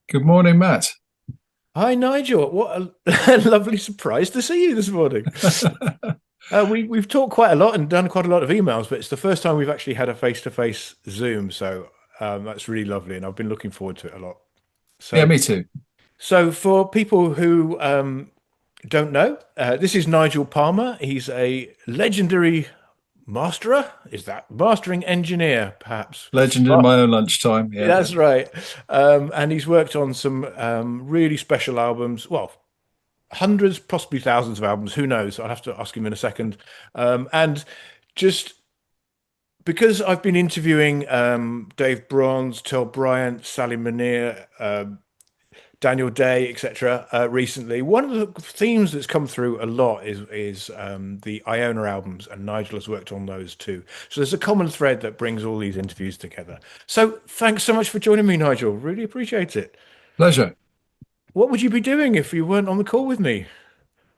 Good morning, Matt. Hi, Nigel. What a lovely surprise to see you this morning. We've talked quite a lot and done quite a lot of emails, but it's the first time we've actually had a face-to-face Zoom, so that's really lovely, and I've been looking forward to it a lot. Yeah, So, me too. so for people who don't know, this is Nigel Palmer. He's a legendary masterer. Is that mastering engineer, perhaps? Legend in my own lunchtime. Yeah. That's right. And he's worked on some really special albums. Well, hundreds, possibly thousands of albums. Who knows? I'll have to ask him in a second. And just because I've been interviewing Dave Bronze, Tel Bryant, Sally Muneer, Daniel Day, etc. Recently, one of the themes that's come through a lot is the Iona albums, and Nigel has worked on those too. So there's a common thread that brings all these interviews together. So thanks so much for joining me, Nigel. Really appreciate it. Pleasure. What would you be doing if you weren't on the call with me?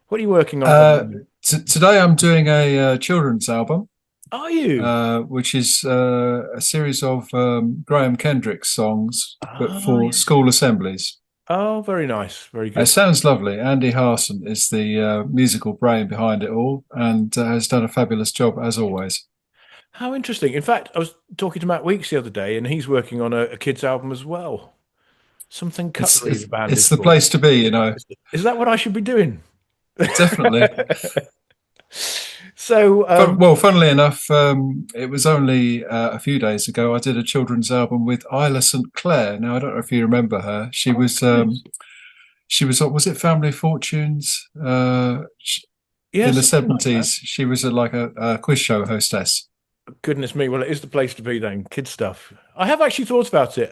What are you working on at the Uh, moment? Today I'm doing a children's album, Are you? which is a series of Graham Kendrick's songs, but Oh, for yes. school assemblies. Oh, very nice. Very It good. sounds lovely. Andy Harson is the musical brain behind it all and has done a fabulous job as always. How interesting. In fact, I was talking to Matt Weeks the other day, and he's working on a kid's album as well. Something It's Cutlery, the it's band it's is the called. place to be, you know. Is that what I should be doing? Definitely. So, Well, funnily enough, it was only a few days ago I did a children's album with Isla St. Clair. Now, I don't know if you remember her. oh goodness. She was it Family Fortunes? Yeah, In the something like that. 70s, she was a quiz show hostess. Goodness me. Well, it is the place to be then. Kid stuff. I have actually thought about it.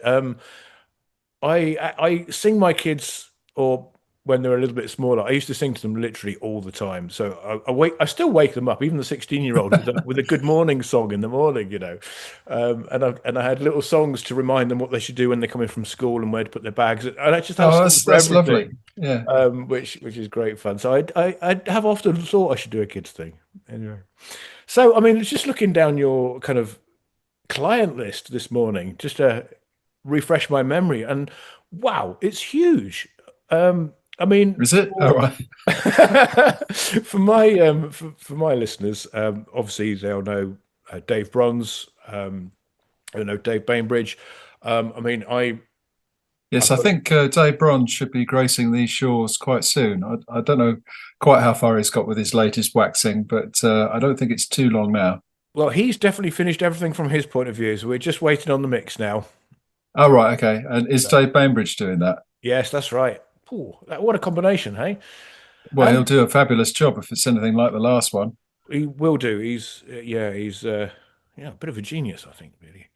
I sing my kids, or when they're a little bit smaller, I used to sing to them literally all the time. So I still wake them up, even the 16-year-old, with a good morning song in the morning, and I had little songs to remind them what they should do when they're coming from school and where to put their bags. And I just have Oh, songs for that's lovely. everything, Yeah. which is great fun. So I have often thought I should do a kids thing. Anyway, so I mean, just looking down your kind of client list this morning, just to refresh my memory. And wow, it's huge. I mean, Is it? All right. for my listeners, obviously they'll know Dave Bronze, they know Dave Bainbridge. I mean, Yes, I've I got think Dave Bronze should be gracing these shores quite soon. I don't know quite how far he's got with his latest waxing, but I don't think it's too long now. well, he's definitely finished everything from his point of view, so we're just waiting on the mix now. Oh, right. Okay. And is Dave Bainbridge doing that? Yes, that's right. Ooh, what a combination, hey? Well, he'll And do a fabulous job if it's anything like the last one. he will do. He's yeah, a bit of a genius, I think, really.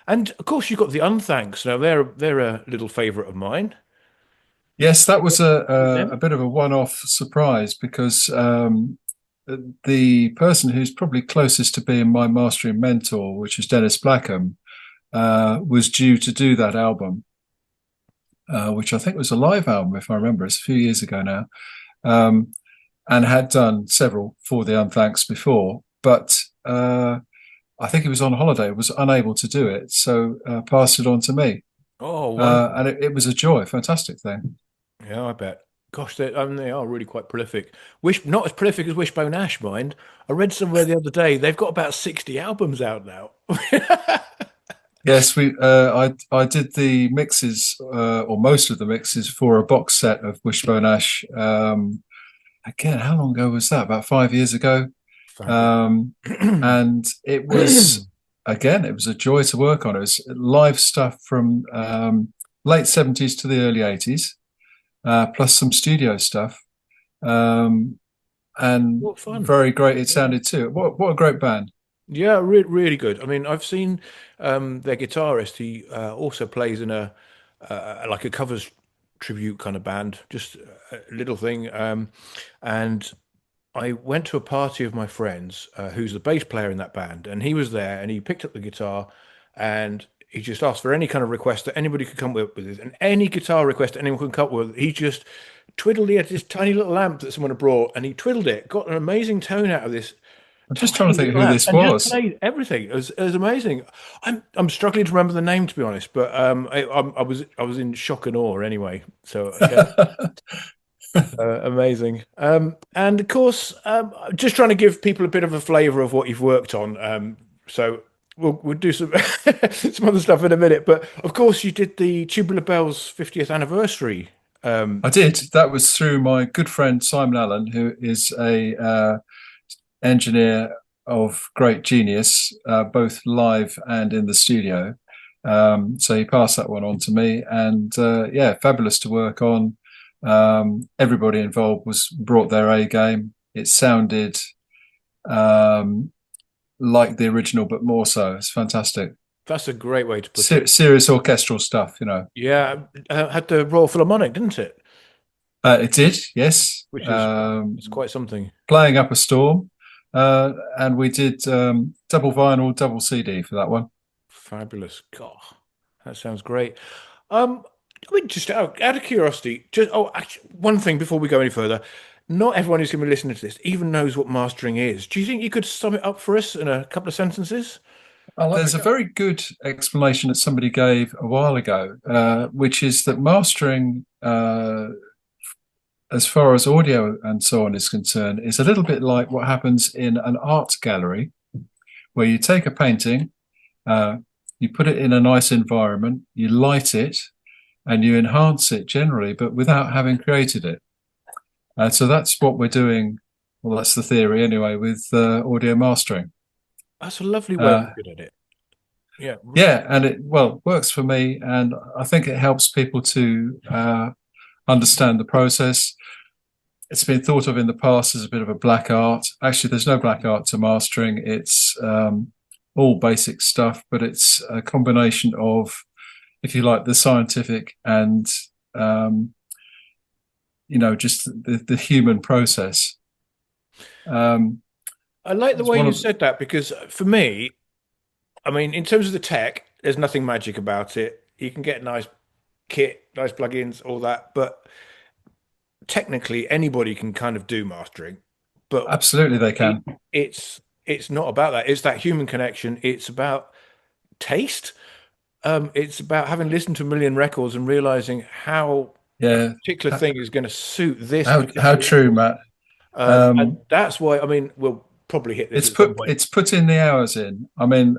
And of course, you've got the Unthanks. Now they're a little favourite of mine. Yes, that was With a them. bit of a one-off surprise because the person who's probably closest to being my mastering mentor, which is Dennis Blackham, was due to do that album, which I think was a live album, if I remember. It's a few years ago now, um, and had done several for the Unthanks before, but I think he was on holiday, was unable to do it, so passed it on to me, Oh, wonderful. and it was a joy, fantastic thing. Yeah, I bet. Gosh, they are really quite prolific. Wish not as prolific as Wishbone Ash, mind. I read somewhere the other day they've got about 60 albums out now. Yes, we. I did the mixes, or most of the mixes, for a box set of Wishbone Ash. Again, how long ago was that? About 5 years ago. Fabulous. Um, and it was again, it was a joy to work on. It was live stuff from late '70s to the early '80s, plus some studio stuff, um, and What fun. very great it sounded too. What a great band! Yeah, really good. I mean, I've seen their guitarist. He also plays in a like a covers tribute kind of band, just a little thing. And I went to a party of my friends, who's the bass player in that band, and he was there, and he picked up the guitar, and he just asked for any kind of request that anybody could come up with it, and any guitar request anyone could come up with. He just twiddled. He had this tiny little lamp that someone had brought, and he twiddled it, got an amazing tone out of this I'm just trying to tiny think little who amp this and just was. played everything. It was amazing. I'm struggling to remember the name, to be honest, but I was in shock and awe anyway. So yeah, amazing. And of course, just trying to give people a bit of a flavour of what you've worked on. So we'll do some some other stuff in a minute. But of course, you did the Tubular Bells 50th anniversary. I did. That was through my good friend Simon Allen, who is a engineer of great genius, both live and in the studio. So he passed that one on to me, and yeah, fabulous to work on. Everybody involved was brought their A game. It sounded um, like the original, but more so. It's fantastic. That's a great way to put it. Serious orchestral stuff, you know. Yeah, had the Royal Philharmonic, didn't it? It did, yes. Which is it's quite something. Playing Up a Storm, and we did double vinyl, double CD for that one. Fabulous. God, that sounds great. I mean, just out of curiosity, actually, one thing before we go any further. Not everyone who's going to be listening to this even knows what mastering is. Do you think you could sum it up for us in a couple of sentences? There's a very good explanation that somebody gave a while ago, which is that mastering, as far as audio and so on is concerned, is a little bit like what happens in an art gallery, where you take a painting, uh, you put it in a nice environment, you light it, and you enhance it generally, but without having created it. So that's what we're doing. Well, that's the theory anyway, with audio mastering. That's a lovely way of Uh, looking at it. Yeah, yeah, and it well works for me, and I think it helps people to understand the process. It's been thought of in the past as a bit of a black art. Actually, there's no black art to mastering. It's all basic stuff, but it's a combination of, if you like, the scientific and um, just the human process. Um, I like the it's way one you of said that because for me, I mean, in terms of the tech, there's nothing magic about it. You can get nice kit, nice plugins, all that, but technically anybody can kind of do mastering. But Absolutely they it, can. it's not about that. It's that human connection. It's about taste. It's about having listened to a million records and realizing how a Yeah. particular thing is going to suit this How particular true, record. Matt. And Um, that's why, I mean, we'll probably hit this it's at some put point. it's put in the hours in. I mean,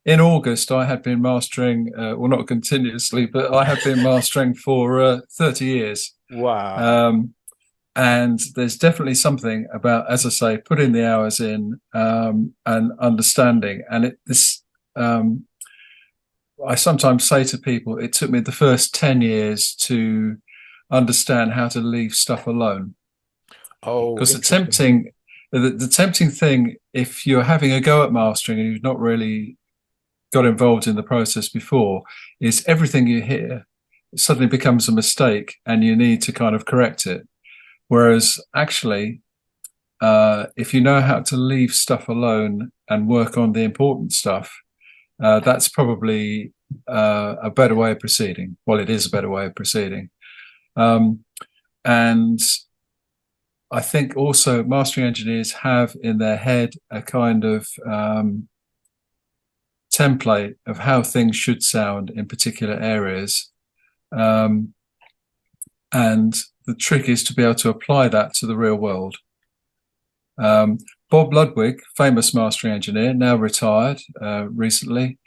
in August, I had been mastering, well, not continuously, but I had been mastering for 30 years. Wow. Um, and there's definitely something about, as I say, putting the hours in and understanding. And um, I sometimes say to people, it took me the first 10 years to understand how to leave stuff alone. Oh, Because interesting. the tempting thing, if you're having a go at mastering and you've not really got involved in the process before, is everything you hear suddenly becomes a mistake and you need to kind of correct it. Whereas actually, if you know how to leave stuff alone and work on the important stuff, that's probably a better way of proceeding. Well, it is a better way of proceeding. Um, and I think also mastering engineers have in their head a kind of template of how things should sound in particular areas. Um, and the trick is to be able to apply that to the real world. Um, Bob Ludwig, famous mastering engineer, now retired recently,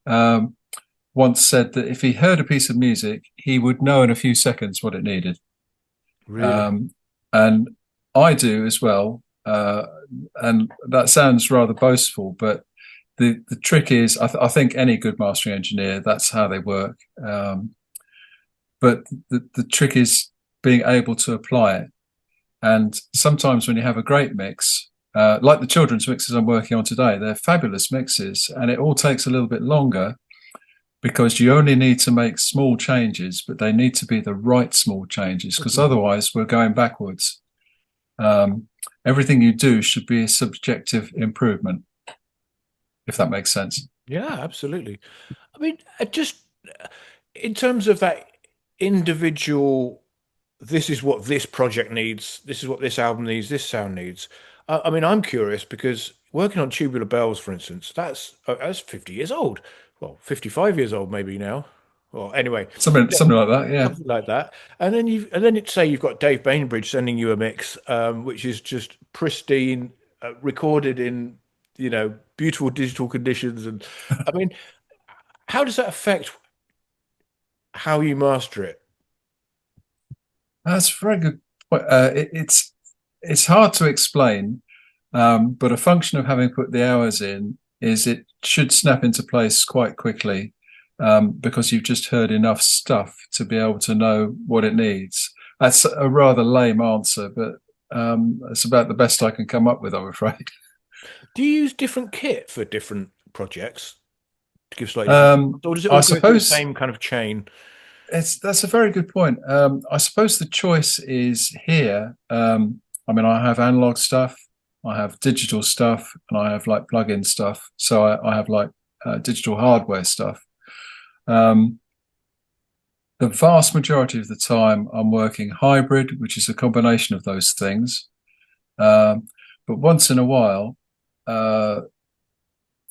um, once said that if he heard a piece of music, he would know in a few seconds what it needed. Really? Um, and I do as well. And that sounds rather boastful, but the trick is, I think any good mastering engineer, that's how they work. But the trick is being able to apply it. And sometimes when you have a great mix, like the children's mixes I'm working on today, they're fabulous mixes, and it all takes a little bit longer because you only need to make small changes, but they need to be the right small changes because otherwise we're going backwards. Um, Everything you do should be a subjective improvement, if that makes sense. Yeah, absolutely. I mean, just in terms of that individual, this is what this project needs, this is what this album needs, this sound needs. I mean, I'm curious because working on tubular bells, for instance, that's 50 years old. Well, 55 years old maybe now. Well, anyway, yeah, Something like that. Yeah. something like that. And then it's say you've got Dave Bainbridge sending you a mix, which is just pristine, recorded in, beautiful digital conditions. And I mean, how does that affect how you master it? That's a very good point. It's hard to explain, but a function of having put the hours in is it should snap into place quite quickly, because you've just heard enough stuff to be able to know what it needs. That's a rather lame answer, but it's about the best I can come up with, I'm afraid. Do you use different kit for different projects to give slightly different, or does it I all go through the suppose same kind of chain? that's a very good point. I suppose the choice is here. I mean, I have analog stuff, I have digital stuff, and I have like plug-in stuff. So I have like digital hardware stuff. Um, the vast majority of the time, I'm working hybrid, which is a combination of those things. Um, but once in a while, uh,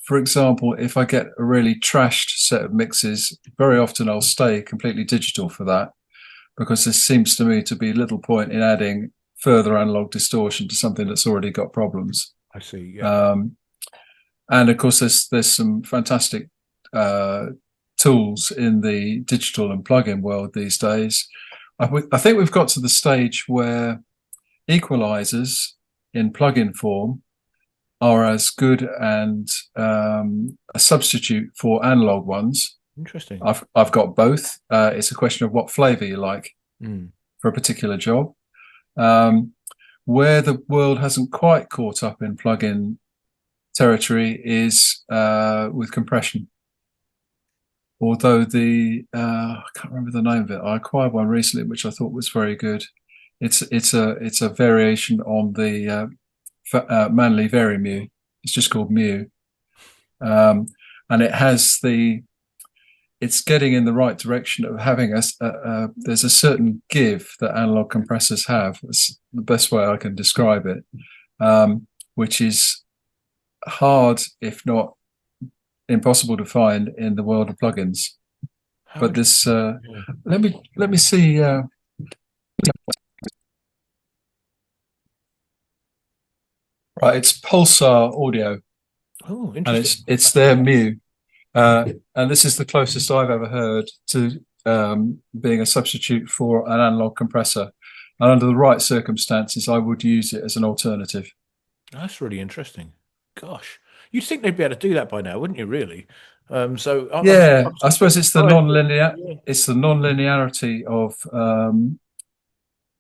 for example, if I get a really trashed set of mixes, very often I'll stay completely digital for that because there seems to me to be little point in adding further analog distortion to something that's already got problems. I see. Yeah. Um, and of course, there's some fantastic uh, tools in the digital and plug-in world these days. I think we've got to the stage where equalizers in plug-in form are as good and a substitute for analog ones. Interesting. I've got both. It's a question of what flavor you like Mm. for a particular job. Um, where the world hasn't quite caught up in plug-in territory is with compression. Although I can't remember the name of it. I acquired one recently, which I thought was very good. It's a variation on the Manley Vari-Mu. It's just called Mu, um, and it's getting in the right direction of having there's a certain give that analog compressors have. It's the best way I can describe it, which is hard, if not impossible, to find in the world of plugins. How But this, interesting. Yeah. let me see. Right, it's Pulsar Audio, Oh, and interesting. it's their Mu. And this is the closest I've ever heard to being a substitute for an analog compressor. And under the right circumstances, I would use it as an alternative. That's really interesting. Gosh, you'd think they'd be able to do that by now, wouldn't you? Really? So Yeah, I'm I suppose it's the surprised. Yeah. non-linearity of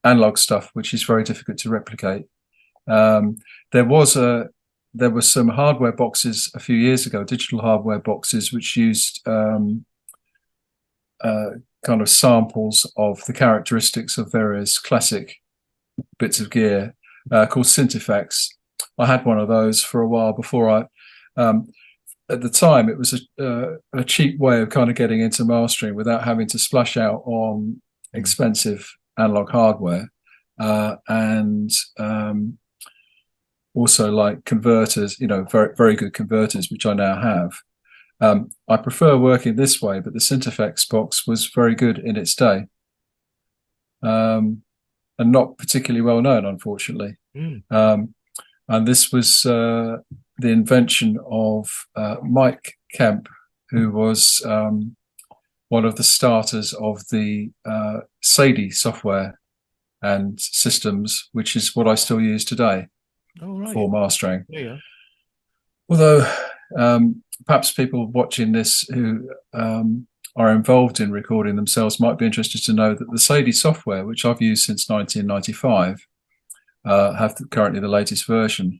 analog stuff, which is very difficult to replicate. Um, there was a there were some hardware boxes a few years ago, digital hardware boxes, which used uh, kind of samples of the characteristics of various classic bits of gear, called Synthefx. I had one of those for a while before um, at the time, it was a cheap way of kind of getting into mastering without having to splash out on Mm. expensive analog hardware. And also like converters, very, very good converters, which I now have. I prefer working this way, but the Synthefx box was very good in its day, and not particularly well known, unfortunately. Mm. Um, and this was the invention of Mike Kemp, who was one of the starters of the Sadie software and systems, which is what I still use today Oh, right. for mastering. Yeah, yeah. Although perhaps people watching this who are involved in recording themselves might be interested to know that the Sadie software, which I've used since 1995, have currently the latest version.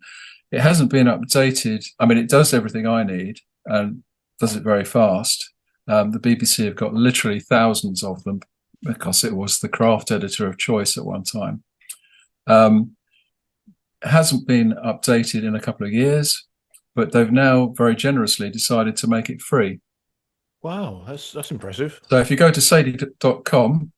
It hasn't been updated. I mean, it does everything I need and does it very fast. The BBC have got literally thousands of them because it was the craft editor of choice at one time. It hasn't been updated in a couple of years, but they've now very generously decided to make it free. Wow, that's impressive. So if you go to sadie.com,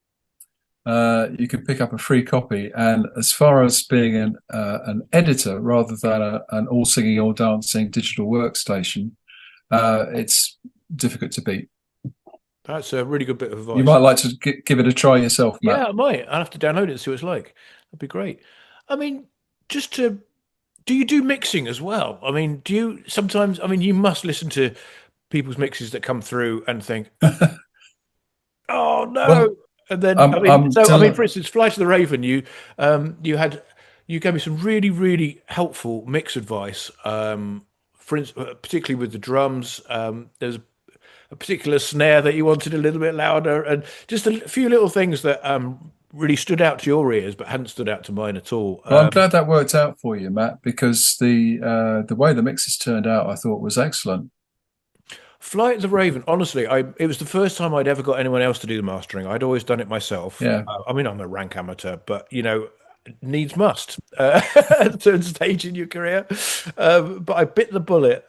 you could pick up a free copy. And as far as being an editor rather than an all singing, all dancing digital workstation, it's difficult to beat. That's a really good bit of You advice. might like to give it a try yourself, Matt. Yeah, I might. I'll have to download it and see what it's like. That'd be great. I mean, just to do you do mixing as well? I mean, do you sometimes, I mean, you must listen to people's mixes that come through and think, oh Well, no. And then, I I'm, mean, I'm so, I mean, del- for instance, Fly to the Raven, you gave me some really, really helpful mix advice. Particularly with the drums, there's a particular snare that you wanted a little bit louder, and just a few little things that really stood out to your ears, but hadn't stood out to mine at all. well, I'm glad that worked out for you, Matt, because the way the mixes turned out, I thought was excellent. Flight of the Raven, honestly, it was the first time I'd ever got anyone else to do the mastering. I'd always done it myself. Yeah. I mean, I'm a rank amateur, but needs must at a certain stage in your career. But I bit the bullet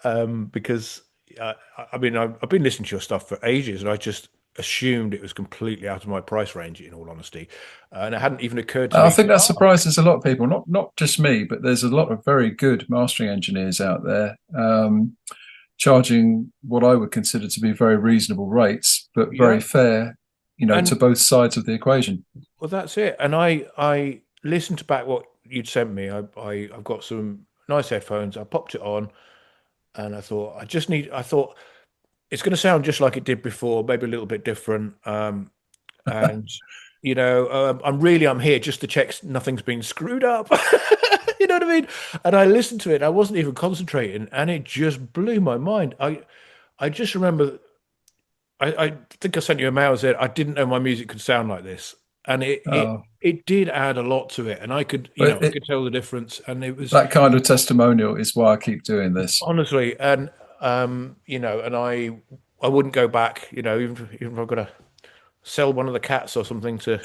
because I mean, I've been listening to your stuff for ages, and I just assumed it was completely out of my price range, in all honesty, and it hadn't even occurred to I me think to that ask. surprises a lot of people, not just me, but there's a lot of very good mastering engineers out there, charging what I would consider to be very reasonable rates, but Yeah, very fair, to and both sides of the equation. well, that's it. And I listened to back what you'd sent me. I've got some nice headphones. I popped it on, and I thought I thought it's going to sound just like it did before, maybe a little bit different. And I'm here just to check nothing's been screwed up. You know what I mean? And I listened to it. I wasn't even concentrating, and it just blew my mind. I just remember. I think I sent you a mail that said I didn't know my music could sound like this, and Oh, it did add a lot to it, and I could but I could tell the difference, and it was that kind of testimonial is why I keep doing this. honestly, and and I wouldn't go back, even if I've got to sell one of the cats or something to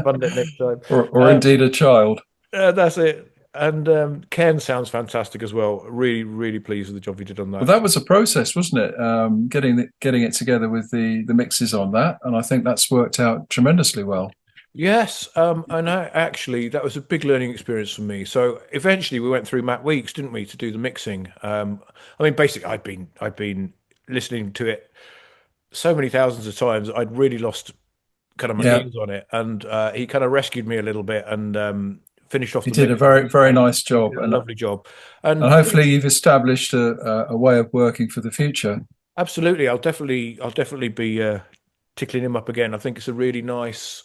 fund it next time. or Um, indeed a child. that's it. And Cairn sounds fantastic as well. Really, really pleased with the job you did on Well, that. that was a process, wasn't it? Getting it together with the mixes on that, and I think that's worked out tremendously well. Yes, and actually that was a big learning experience for me. So eventually we went through Matt Weeks, didn't we, to do the mixing? I mean, basically I'd been listening to it so many thousands of times, I'd really lost kind of my Yeah, ears on it, and he kind of rescued me a little bit and finished off he the did a mixing very very and nice job, did a lovely job. and And hopefully you've established a way of working for the future. absolutely, I'll definitely be tickling him up again. I think it's a really nice.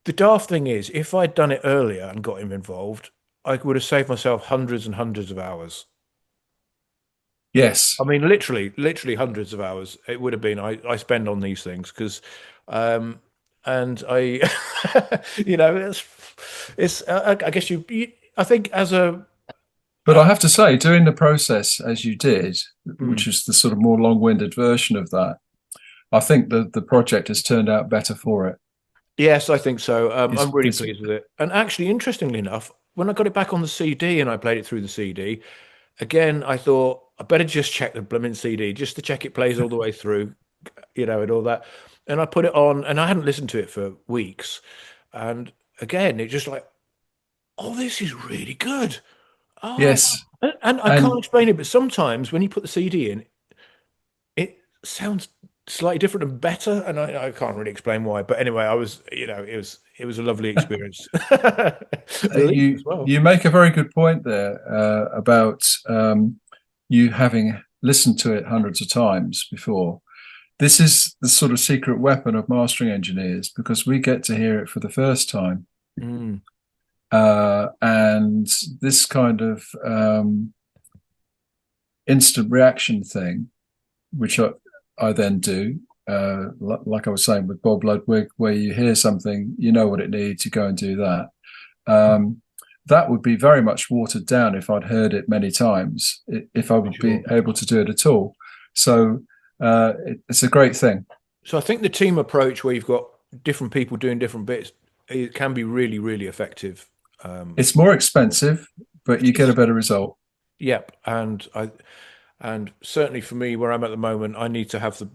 The daft thing is, if I'd done it earlier and got him involved, I would have saved myself hundreds and hundreds of hours. Yes, I mean, literally hundreds of hours it would have been I spend on these things because, um, and I, I guess I think as a, but I have to say, doing the process as you did, which mm, is the sort of more long-winded version of that, I think the project has turned out better for it. yes, I think so. I'm really It's pleased with it. And actually, interestingly enough, when I got it back on the CD and I played it through the CD, again, I thought I better just check the blooming CD just to check it plays all the way through, and all that. And I put it on, and I hadn't listened to it for weeks. And again, it just like, oh, this is really good. Oh, yes, and I can't and explain it, but sometimes when you put the CD in, it sounds slightly different and better, and I can't really explain why. But anyway, it was a lovely experience. Relief as well. you make a very good point there about you having listened to it hundreds of times before. This is the sort of secret weapon of mastering engineers because we get to hear it for the first time. Mm, And this kind of instant reaction thing, which I then do, like I was saying with Bob Ludwig, where you hear something, you know what it needs, you go and do that. Um, that would be very much watered down if I'd heard it many times, if I for would be sure. able to do it at all. So it's a great thing. So I think the team approach, where you've got different people doing different bits, it can be really, really effective. Um, It's more expensive, but you get a better result. yep, and certainly for me, where I'm at the moment, I need to have the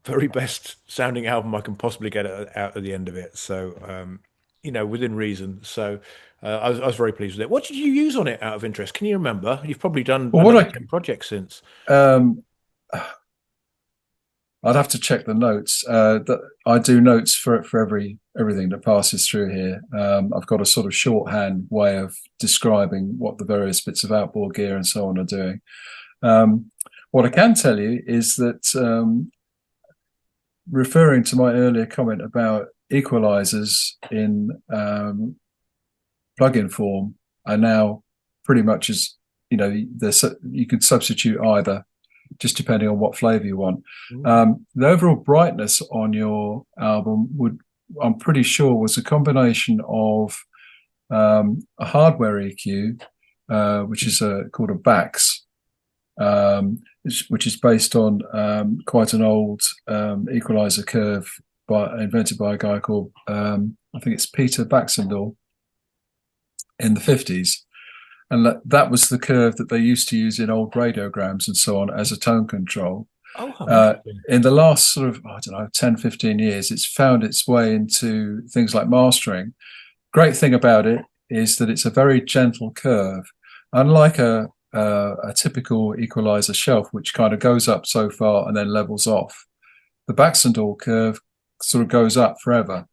very best sounding album I can possibly get out at the end of it. So, within reason. So, I was very pleased with it. What did you use on it out of interest? Can you remember? You've probably done Well, another 10 projects since. um, I'd have to check the notes. That I do notes for everything that passes through here. I've got a sort of shorthand way of describing what the various bits of outboard gear and so on are doing. What I can tell you is that referring to my earlier comment about equalizers in plug-in form are now pretty much as you could substitute either, just depending on what flavor you want. The overall brightness on your album I'm pretty sure, was a combination of a hardware EQ, which is called a Bax, which is based on quite an old equalizer curve invented by a guy called, I think it's Peter Baxendale, in the 50s. And that was the curve that they used to use in old radiograms and so on as a tone control. Oh, how interesting. In the last sort of, I don't know, 10, 15 years, it's found its way into things like mastering. Great thing about it is that it's a very gentle curve. Unlike a typical equalizer shelf, which kind of goes up so far and then levels off, the Baxendale curve sort of goes up forever.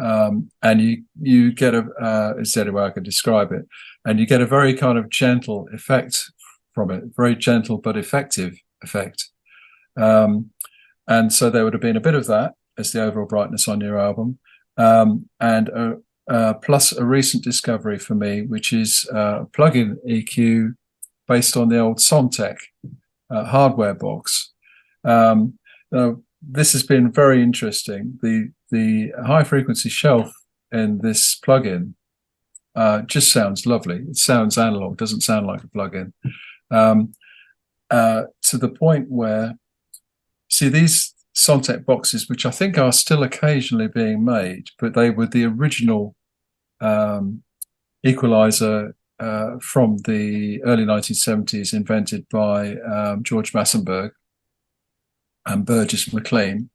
And you get is the only way I can describe it, and you get a very kind of gentle effect from it, very gentle but effective effect. And so there would have been a bit of that as the overall brightness on your album, and plus a recent discovery for me, which is a plug-in EQ based on the old Sontec hardware box. This has been very interesting. The high frequency shelf in this plugin just sounds lovely. It sounds analog, doesn't sound like a plugin. To the point where, see, these Sontec boxes, which I think are still occasionally being made, but they were the original equalizer from the early 1970s, invented by George Massenburg and Burgess McLean.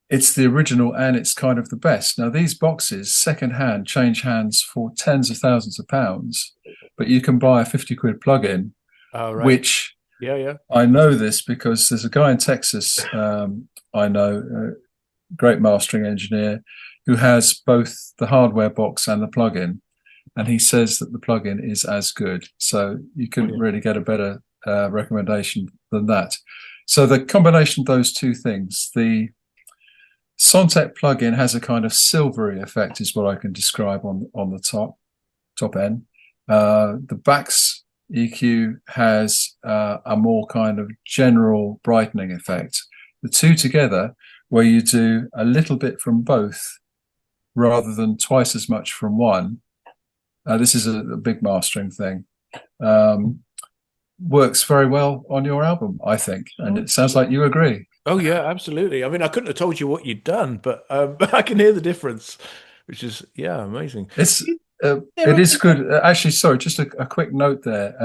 It's the original, and it's kind of the best. Now, these boxes, second-hand, change hands for tens of thousands of pounds, but you can buy a 50 quid plug-in, which yeah. I know this because there's a guy in Texas I know, a great mastering engineer, who has both the hardware box and the plug-in, and he says that the plug-in is as good. So you couldn't really get a better recommendation than that. So the combination of those two things, the Sontec plugin has a kind of silvery effect, is what I can describe on the top end. The Bax EQ has a more kind of general brightening effect. The two together, where you do a little bit from both rather than twice as much from one. This is a big mastering thing. Works very well on your album, I think, and it sounds like you agree. Oh yeah, absolutely. I mean, I couldn't have told you what you'd done, but I can hear the difference, which is amazing. It is good. Actually, sorry, just a quick note there.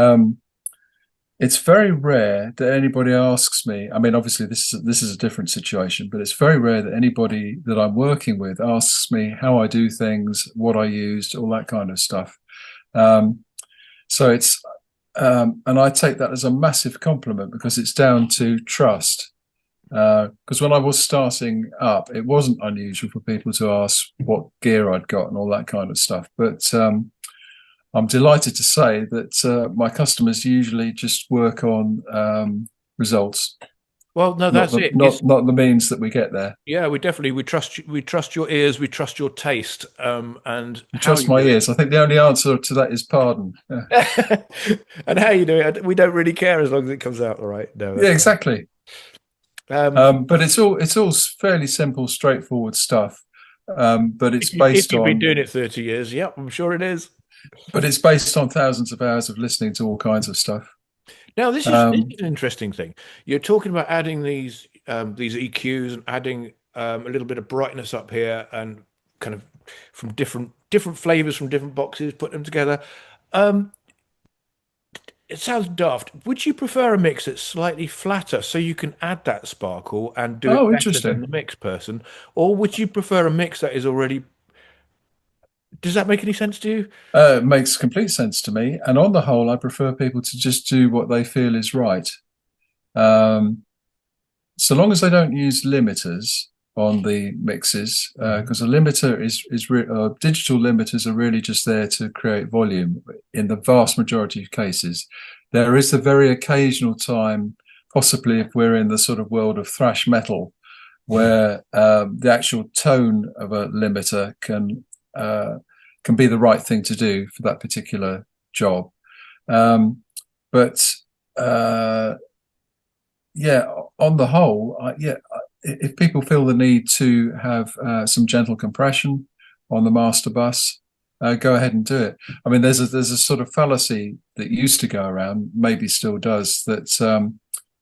It's very rare that anybody asks me. I mean, obviously, this is a different situation, but it's very rare that anybody that I'm working with asks me how I do things, what I used, all that kind of stuff. So it's, and I take that as a massive compliment, because it's down to trust. Because when I was starting up, it wasn't unusual for people to ask what gear I'd got and all that kind of stuff. But I'm delighted to say that my customers usually just work on results. Well, no, that's it. Not the means that we get there. Yeah, we trust your ears, we trust your taste, and trust my ears. I think the only answer to that is pardon. Yeah. And how you do it, we don't really care as long as it comes out all right. No, yeah, exactly. But it's all fairly simple, straightforward stuff. But it's based if you've on. been doing it 30 years, yeah, I'm sure it is. But it's based on thousands of hours of listening to all kinds of stuff. Now, this is an interesting thing. You're talking about adding these EQs and adding a little bit of brightness up here, and kind of from different flavors from different boxes, put them together. it sounds daft. Would you prefer a mix that's slightly flatter so you can add that sparkle and do it Oh, better than interesting. the mix person? Or would you prefer a mix that is already, does that make any sense to you? It makes complete sense to me. And on the whole, I prefer people to just do what they feel is right. Um, so long as they don't use limiters on the mixes, Mhm. because a limiter digital limiters are really just there to create volume. In the vast majority of cases, there is the very occasional time, possibly if we're in the sort of world of thrash metal, Mm. where the actual tone of a limiter uh, can be the right thing to do for that particular job. But uh, yeah, on the whole, yeah, if people feel the need to have some gentle compression on the master bus, go ahead and do it. I mean, there's a sort of fallacy that used to go around, maybe still does, that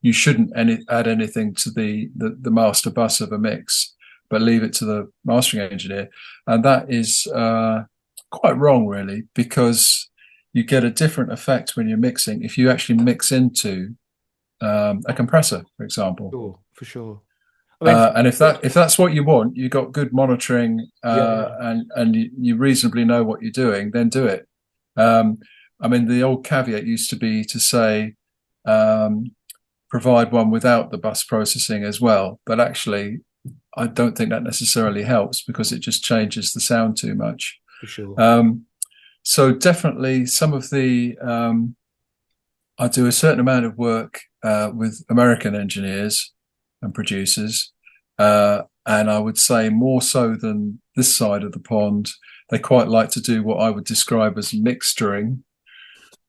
you shouldn't add anything to the master bus of a mix, but leave it to the mastering engineer, and that is quite wrong, really, because you get a different effect when you're mixing if you actually mix into a compressor, for example. Sure, for sure. I mean, And if that's what you want, you got good monitoring, yeah, yeah, and you reasonably know what you're doing, then do it. Um, I mean, the old caveat used to be to say um, provide one without the bus processing as well, but actually, I don't think that necessarily helps because it just changes the sound too much. for sure. Um, so definitely, some of the I do a certain amount of work with American engineers and producers, and I would say more so than this side of the pond, they quite like to do what I would describe as mixturing.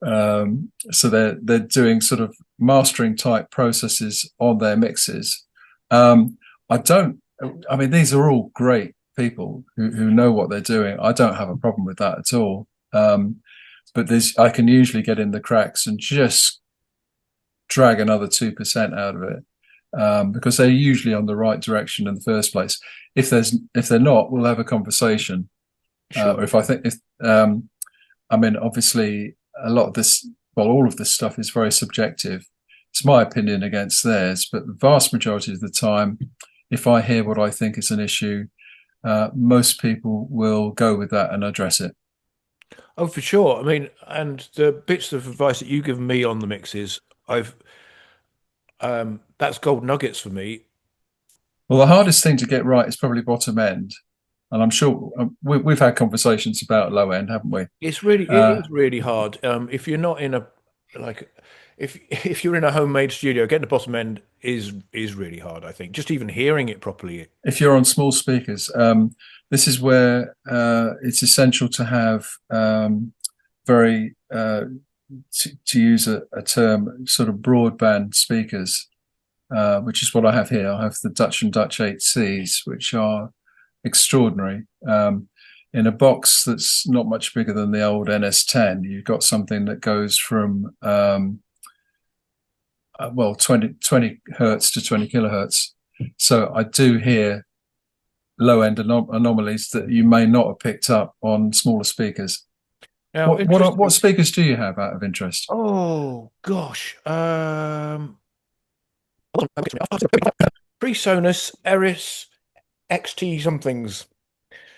So they're doing sort of mastering type processes on their mixes. Um, I don't. I mean, these are all great people who know what they're doing. I don't have a problem with that at all. But I can usually get in the cracks and just drag another 2% out of it, because they're usually on the right direction in the first place. If they're not, we'll have a conversation. Or Sure. if I think if I mean, obviously, a lot of this, well, all of this stuff is very subjective. It's my opinion against theirs, but the vast majority of the time, if I hear what I think is an issue, most people will go with that and address it. Oh, for sure. I mean, and the bits of advice that you've given me on the mixes, I've that's gold nuggets for me. Well, the hardest thing to get right is probably bottom end, and I'm sure we've had conversations about low end, haven't we? It Uh, is really hard. If you're not in a like, if you're in a homemade studio, getting the bottom end is really hard. I think just even hearing it properly. if you're on small speakers, this is where it's essential to have very, to use a term, sort of broadband speakers, which is what I have here. I have the Dutch and Dutch 8Cs, which are extraordinary. In a box that's not much bigger than the old NS10, you've got something that goes from well, 20 hertz to 20 kilohertz. So I do hear low end anomalies that you may not have picked up on smaller speakers. Now, What interestingly, speakers do you have out of interest? oh gosh, PreSonus Eris XT somethings.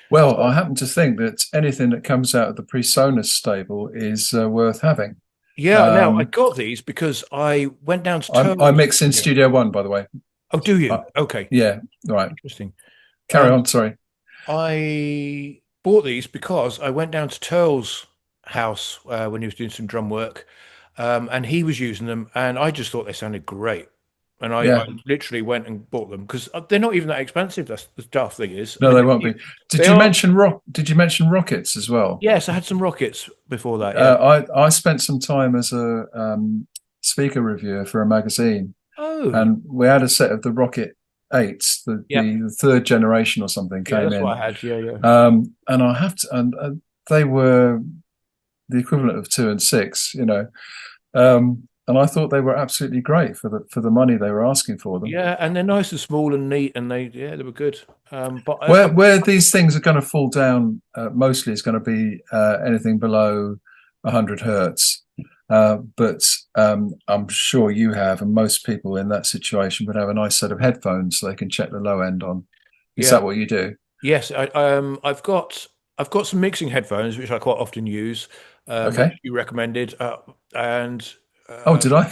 Well, I happen to think that anything that comes out of the PreSonus stable is worth having. Yeah, now I Um, got these because I went down to I Turles. mix in Studio One, by the way. Oh, do Uh, you? Okay, yeah, right. interesting. Carry Um, on. Sorry. I bought these because I went down to Turles' house when he was doing some drum work, and he was using them, and I just thought they sounded great. And I Yeah, literally went and bought them because they're not even that expensive. That's the daft thing is. I no, mean, they won't be. they are. Did you mention rockets as well? Yes, I had some rockets before that. Yeah. I spent some time as a speaker reviewer for a magazine, Oh, and we had a set of the Rocket Eights, yeah. the third generation or something Yeah, came that's what in, I had. Yeah, yeah. and I have to, and they were the equivalent of 2 and 6, and I thought they were absolutely great for the money they were asking for them. Yeah, and they're nice and small and neat, and they were good. But Where these things are going to fall down mostly is going to be anything below 100 hertz. But I'm sure you have, and most people in that situation would have a nice set of headphones so they can check the low end on. Is Yeah. that what you do? Yes, I've got some mixing headphones which I quite often use, Okay. which you recommended, and Oh, uh, did I?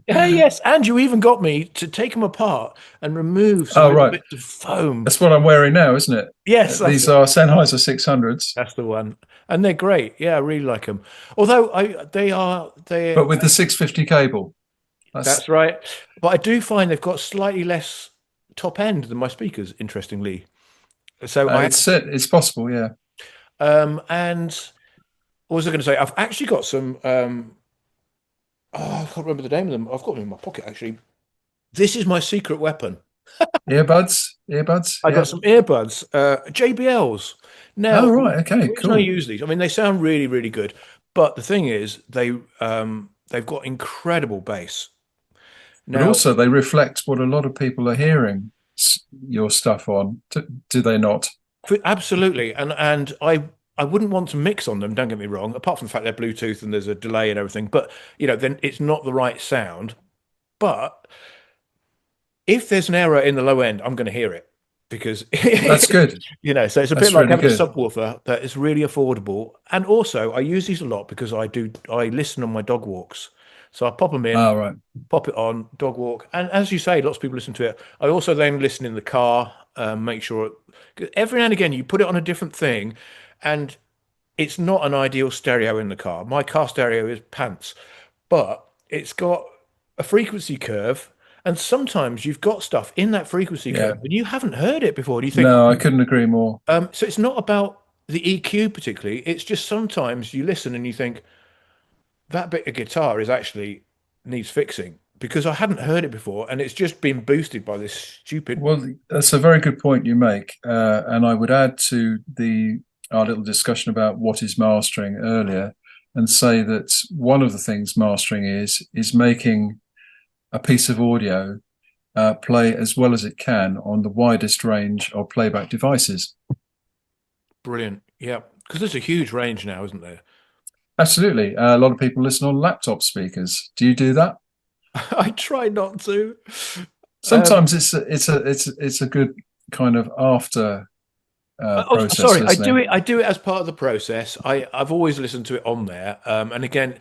yeah, yes, and you even got me to take them apart and remove some Oh, little right. bits of foam. That's what I'm wearing now, isn't it? Yes, that's These it. are Sennheiser 600s, That's the one, and they're great. Yeah, I really like them. Although but with the 650 cable. That's that's right. But I do find they've got slightly less top end than my speakers, interestingly. So I it's possible, yeah. and what was I going to say? I've actually got some. Oh, I can't remember the name of them. I've got them in my pocket actually. This is my secret weapon. Earbuds, I got yeah. some earbuds, JBLs. Oh, Now, right, the okay, reason I cool. use these, I mean, they sound really, really good, but the thing is, they've got incredible bass. But Now, also they reflect what a lot of people are hearing your stuff on. Do they not? absolutely, and I wouldn't want to mix on them. Don't get me wrong. Apart from the fact they're Bluetooth and there's a delay and everything, but then it's not the right sound. But if there's an error in the low end, I'm going to hear it because That's good. so it's a bit That's like really having a good. subwoofer that is really affordable. And also, I use these a lot because I listen on my dog walks. So I pop them in, Oh, right. pop it on, dog walk, and as you say, lots of people listen to it. I also then listen in the car, make sure 'cause every now and again you put it on a different thing, and it's not an ideal stereo in the car. My car stereo is pants, but it's got a frequency curve. And sometimes you've got stuff in that frequency Yeah. curve and you haven't heard it before. And you think, No, I couldn't agree more. so it's not about the EQ particularly. It's just sometimes you listen and you think that bit of guitar is actually needs fixing because I hadn't heard it before and it's just been boosted by this stupid. Well, that's a very good point you make, and I would add to the our little discussion about what is mastering earlier, and say that one of the things mastering is making a piece of audio play as well as it can on the widest range of playback devices. Brilliant. Yeah. Because there's a huge range now, isn't there? Absolutely, a lot of people listen on laptop speakers. Do you do that? I try not to. Um, Sometimes it's a good kind of after process sorry, listening. I do it as part of the process. I've always listened to it on there. And again,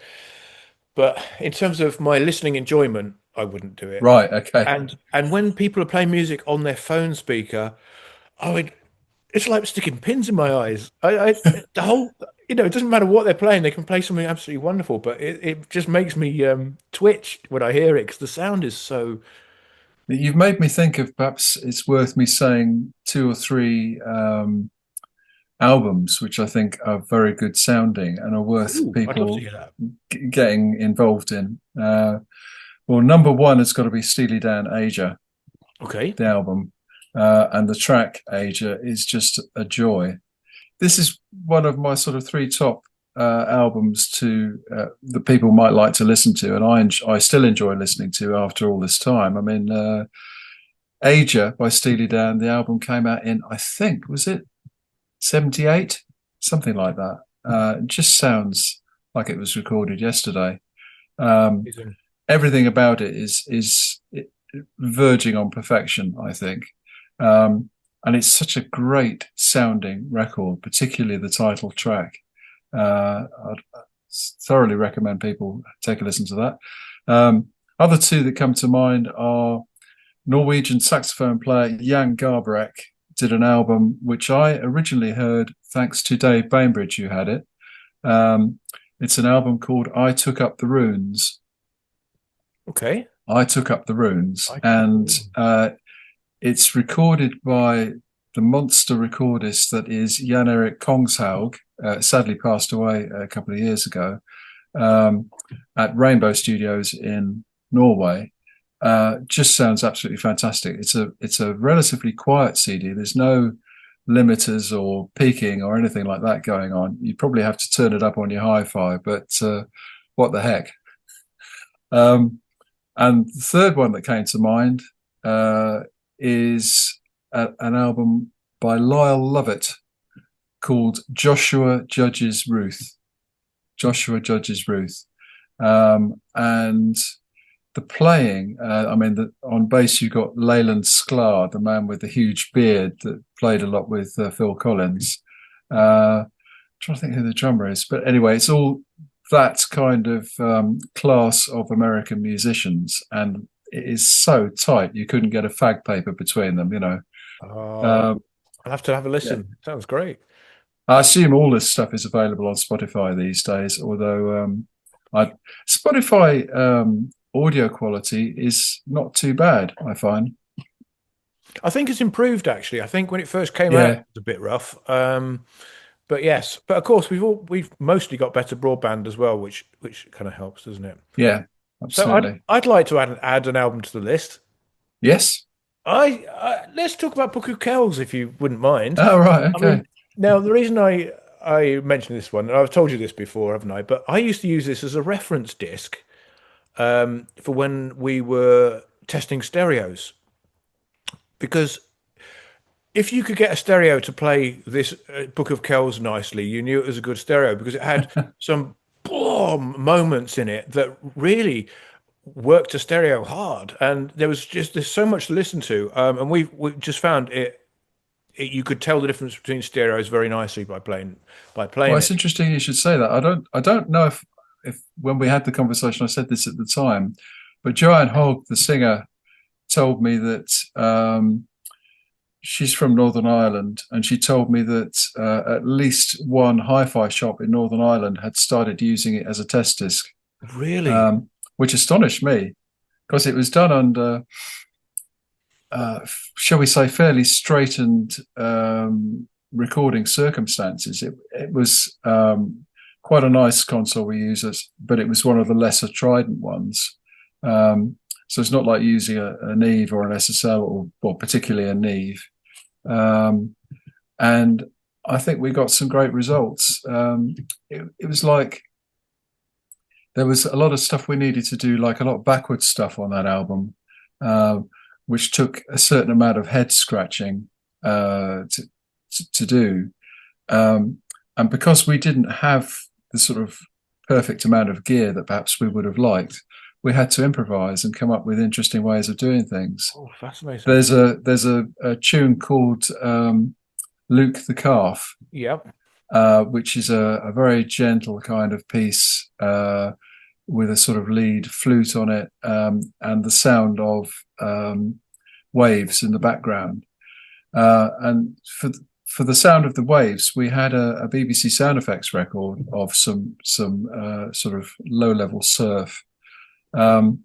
but in terms of my listening enjoyment, I wouldn't do it. Right. Okay. And when people are playing music on their phone speaker, I would it's like sticking pins in my eyes. The whole it doesn't matter what they're playing, they can play something absolutely wonderful, but it just makes me twitch when I hear it because the sound is so You've made me think of perhaps it's worth me saying two or three albums which I think are very good sounding and are worth ooh, I'd love to people hear that. getting involved in. Well, number one has got to be Steely Dan Aja, Okay. the album, and the track Aja is just a joy. This is one of my sort of three top albums to that people might like to listen to, and I still enjoy listening to after all this time. I mean, Aja by Steely Dan, the album came out in, I think, was it 78, something like that. It just sounds like it was recorded yesterday. Um, Amazing. Everything about it is verging on perfection, I think. And it's such a great sounding record, particularly the title track. I'd thoroughly recommend people take a listen to that. Other two that come to mind are Norwegian saxophone player Jan Garbarek did an album which I originally heard thanks to Dave Bainbridge, who had it. It's an album called I Took Up the Runes. Okay. I Took Up the Runes. I took And it's recorded by the monster recordist that is Jan Erik Kongshaug, sadly passed away a couple of years ago, at Rainbow Studios in Norway. Just sounds absolutely fantastic. It's a relatively quiet CD. There's no limiters or peaking or anything like that going on. You probably have to turn it up on your hi-fi, but what the heck? And the third one that came to mind is an album by Lyle Lovett called Joshua Judges Ruth. Joshua Judges Ruth. And the playing, I mean, on bass you got Leyland Sklar, the man with the huge beard that played a lot with Phil Collins. Trying to think who the drummer is, but anyway, it's all that kind of class of American musicians, and it is so tight you couldn't get a fag paper between them. Oh, Um, I'll have to have a yeah, listen. Sounds great. I assume all this stuff is available on Spotify these days. Although I, Spotify audio quality is not too bad, I find. I think it's improved actually. I think when it first came out, it Yeah, was a bit rough. But yes, but of course we've mostly got better broadband as well, which kind of helps, doesn't it? yeah, So I'd absolutely. I'd like to add an album to the list. Yes. Let's talk about Book of Kells if you wouldn't mind. Oh, right. I Okay. mean, now the reason I mentioned this one, and I've told you this before, haven't I? But I used to use this as a reference disc for when we were testing stereos, because if you could get a stereo to play this Book of Kells nicely, you knew it was a good stereo because it had some boom moments in it that really worked a stereo hard, and there's so much to listen to, and we just found it. You could tell the difference between stereos very nicely by Well, playing it's it. interesting you should say that. I don't know if when we had the conversation, I said this at the time, but Joanne Hogg, the singer, told me that she's from Northern Ireland, and she told me that at least one hi-fi shop in Northern Ireland had started using it as a test disc, Really, um, which astonished me because it was done under, shall we say, fairly straightened recording circumstances. It was quite a nice console we use, but it was one of the lesser Trident ones. Um, so it's not like using a Neve or an SSL, or particularly a Neve. Um, and I think we got some great results. It was like there was a lot of stuff we needed to do, like a lot of backwards stuff on that album, uh, which took a certain amount of head scratching to do. Um, and because we didn't have the sort of perfect amount of gear that perhaps we would have liked, we had to improvise and come up with interesting ways of doing things. oh, fascinating. There's a tune called Luke the Calf, Yep, which is a very gentle kind of piece with a sort of lead flute on it, and the sound of waves in the background. And for the sound of the waves, we had a BBC sound effects record of some sort of low level surf, um,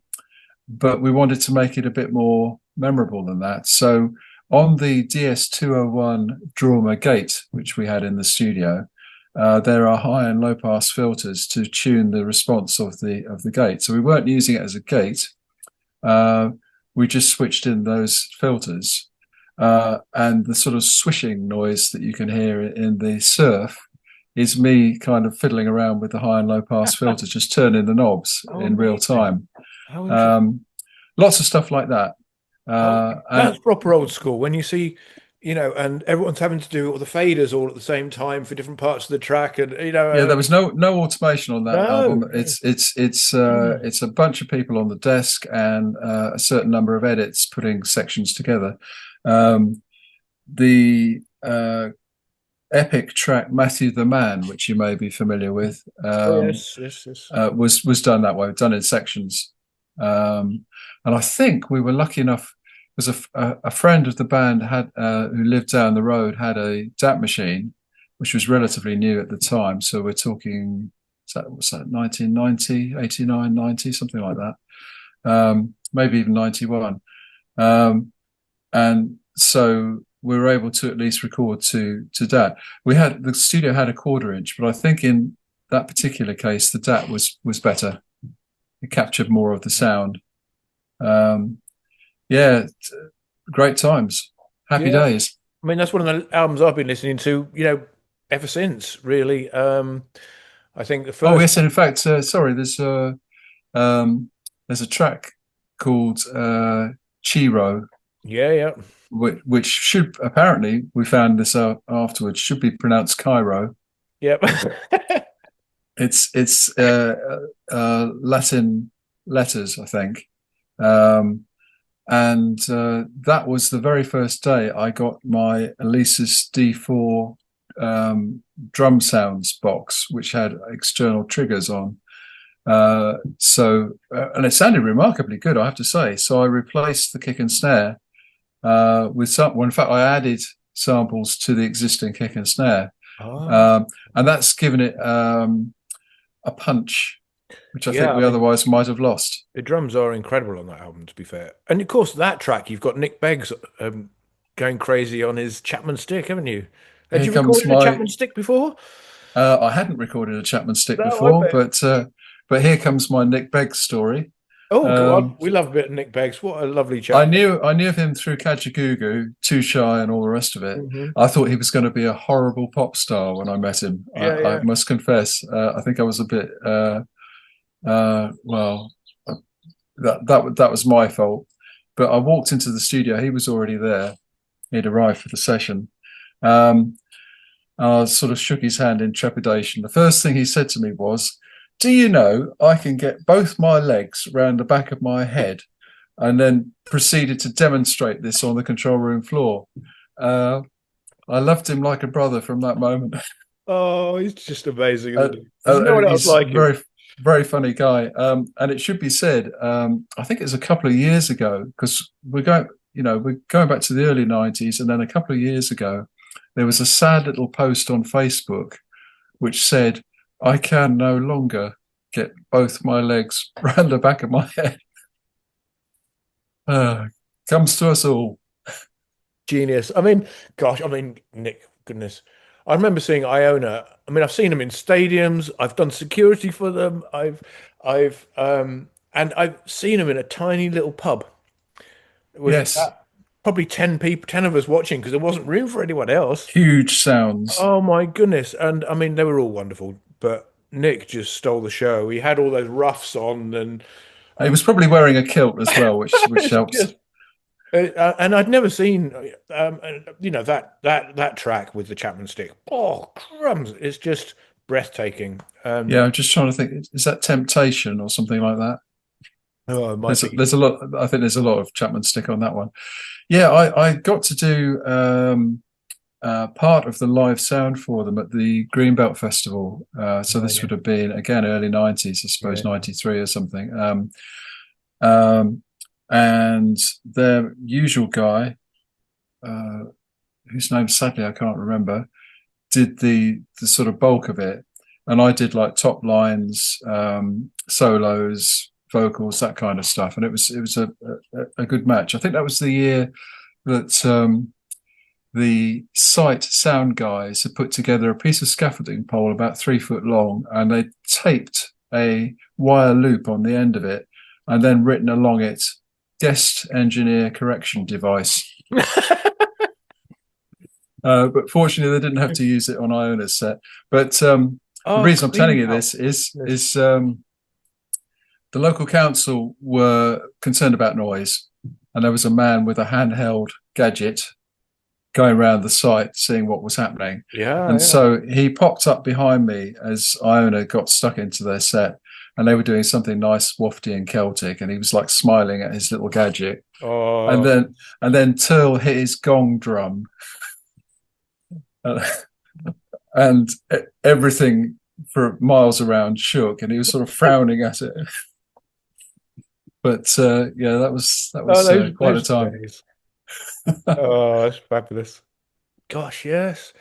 but we wanted to make it a bit more memorable than that. So on the DS201 Drama Gate, which we had in the studio, there are high and low pass filters to tune the response of the gate. So we weren't using it as a gate. Uh, we just switched in those filters, and the sort of swishing noise that you can hear in the surf is me kind of fiddling around with the high and low pass filters, just turning the knobs how in real amazing! time. How interesting! Um, Lots of stuff like that. That's And proper old school. When you see, and everyone's having to do all the faders all at the same time for different parts of the track, and yeah, there was no automation on that no, album. no. It's a bunch of people on the desk and a certain number of edits putting sections together. Um, the epic track Matthew the Man, which you may be familiar with, Oh yes, yes, yes. was done that way, done in sections. And I think we were lucky enough because a friend of the band had who lived down the road had a DAT machine, which was relatively new at the time. So we're talking, what's that, 1990, 89, 90, something like that. Maybe even 91. And so we were able to at least record to DAT. The studio had a quarter inch, but I think in that particular case, the DAT was better. It captured more of the sound. Um, yeah, great times, happy Yeah. days. I mean, that's one of the albums I've been listening to, ever since, really. I think the Oh first, yes, and in fact, sorry, um, there's a track called Chiro, yeah, yeah. which should apparently we found this out afterwards should be pronounced Cairo. Yep. It's Latin letters, I think. Um, and that was the very first day I got my Alesis D4 drum sounds box, which had external triggers on. And it sounded remarkably good, I have to say. So I replaced the kick and snare with some. Well, in fact, I added samples to the existing kick and snare, Oh, um, and that's given it a punch, which I think yeah. I we mean, otherwise might have lost. the drums are incredible on that album, to be fair. And of course, that track you've got Nick Beggs going crazy on his Chapman stick, haven't you? Had Here you comes recorded a my. Chapman stick before? I hadn't recorded a Chapman stick No, I before, bet. but here comes my Nick Begg story. Oh, go on. Um, We love a bit of Nick Beggs. What a lovely I chap. knew I knew of him through Kajagoogoo, Too Shy, and all the rest of it. Hmm. I thought he was going to be a horrible pop star when I met him. Yeah, I yeah. must confess. I think I was a bit well. That was my fault. But I walked into the studio. He was already there. He'd arrived for the session. Um, I sort of shook his hand in trepidation. The first thing he said to me was, "Do you know I can get both my legs round the back of my head?" And then proceeded to demonstrate this on the control room floor. Uh, I loved him like a brother from that moment. Oh, he's just amazing, uh, isn't he? There's no one else he's like him. very funny guy. And it should be said, I think it was a couple of years ago, because we're going back to the early 90s, and then a couple of years ago, there was a sad little post on Facebook which said, "I can no longer get both my legs round the back of my head." Uh, Comes to us all. Genius. I mean, gosh, I mean, Nick, goodness. I remember seeing Iona. I mean, I've seen them in stadiums. I've done security for them. And I've seen them in a tiny little pub with Yes, probably 10 people, 10 of us watching because there wasn't room for anyone else. huge sounds. Oh my goodness. And I mean, they were all wonderful, but Nick just stole the show. He had all those ruffs on He and was probably wearing a kilt as well, which it's helps. just and I'd never seen, that track with the Chapman stick. Oh, crumbs! It's just breathtaking. Yeah, I'm just trying to think. Is that Temptation or something like that? Oh, it might be. There's a lot. I think there's a lot of Chapman stick on that one. Yeah, I got to do part of the live sound for them at the Greenbelt Festival. So Oh this yeah, would have been again early 90s, I suppose yeah. 93 or something. Um, and their usual guy, uh, whose name sadly I can't remember, did the sort of bulk of it, and I did like top lines, solos, vocals, that kind of stuff. And it was a good match. I think that was the year that the Sight sound guys had put together a piece of scaffolding pole about 3 foot long, and they taped a wire loop on the end of it, and then written along it, "Guest engineer correction device." But fortunately, they didn't have to use it on Iona's set. But the Oh, reason I'm telling clean you out. this is the local council were concerned about noise, and there was a man with a handheld gadget going around the site seeing what was happening. Yeah, And yeah. so he popped up behind me as Iona got stuck into their set, and they were doing something nice, wafty, and Celtic, and he was like smiling at his little gadget. And Oh, then Turl hit his gong drum, uh, and everything for miles around shook, and he was sort of frowning at it. But yeah, that oh, was quite a those time. days. Oh, that's fabulous. Gosh, yes.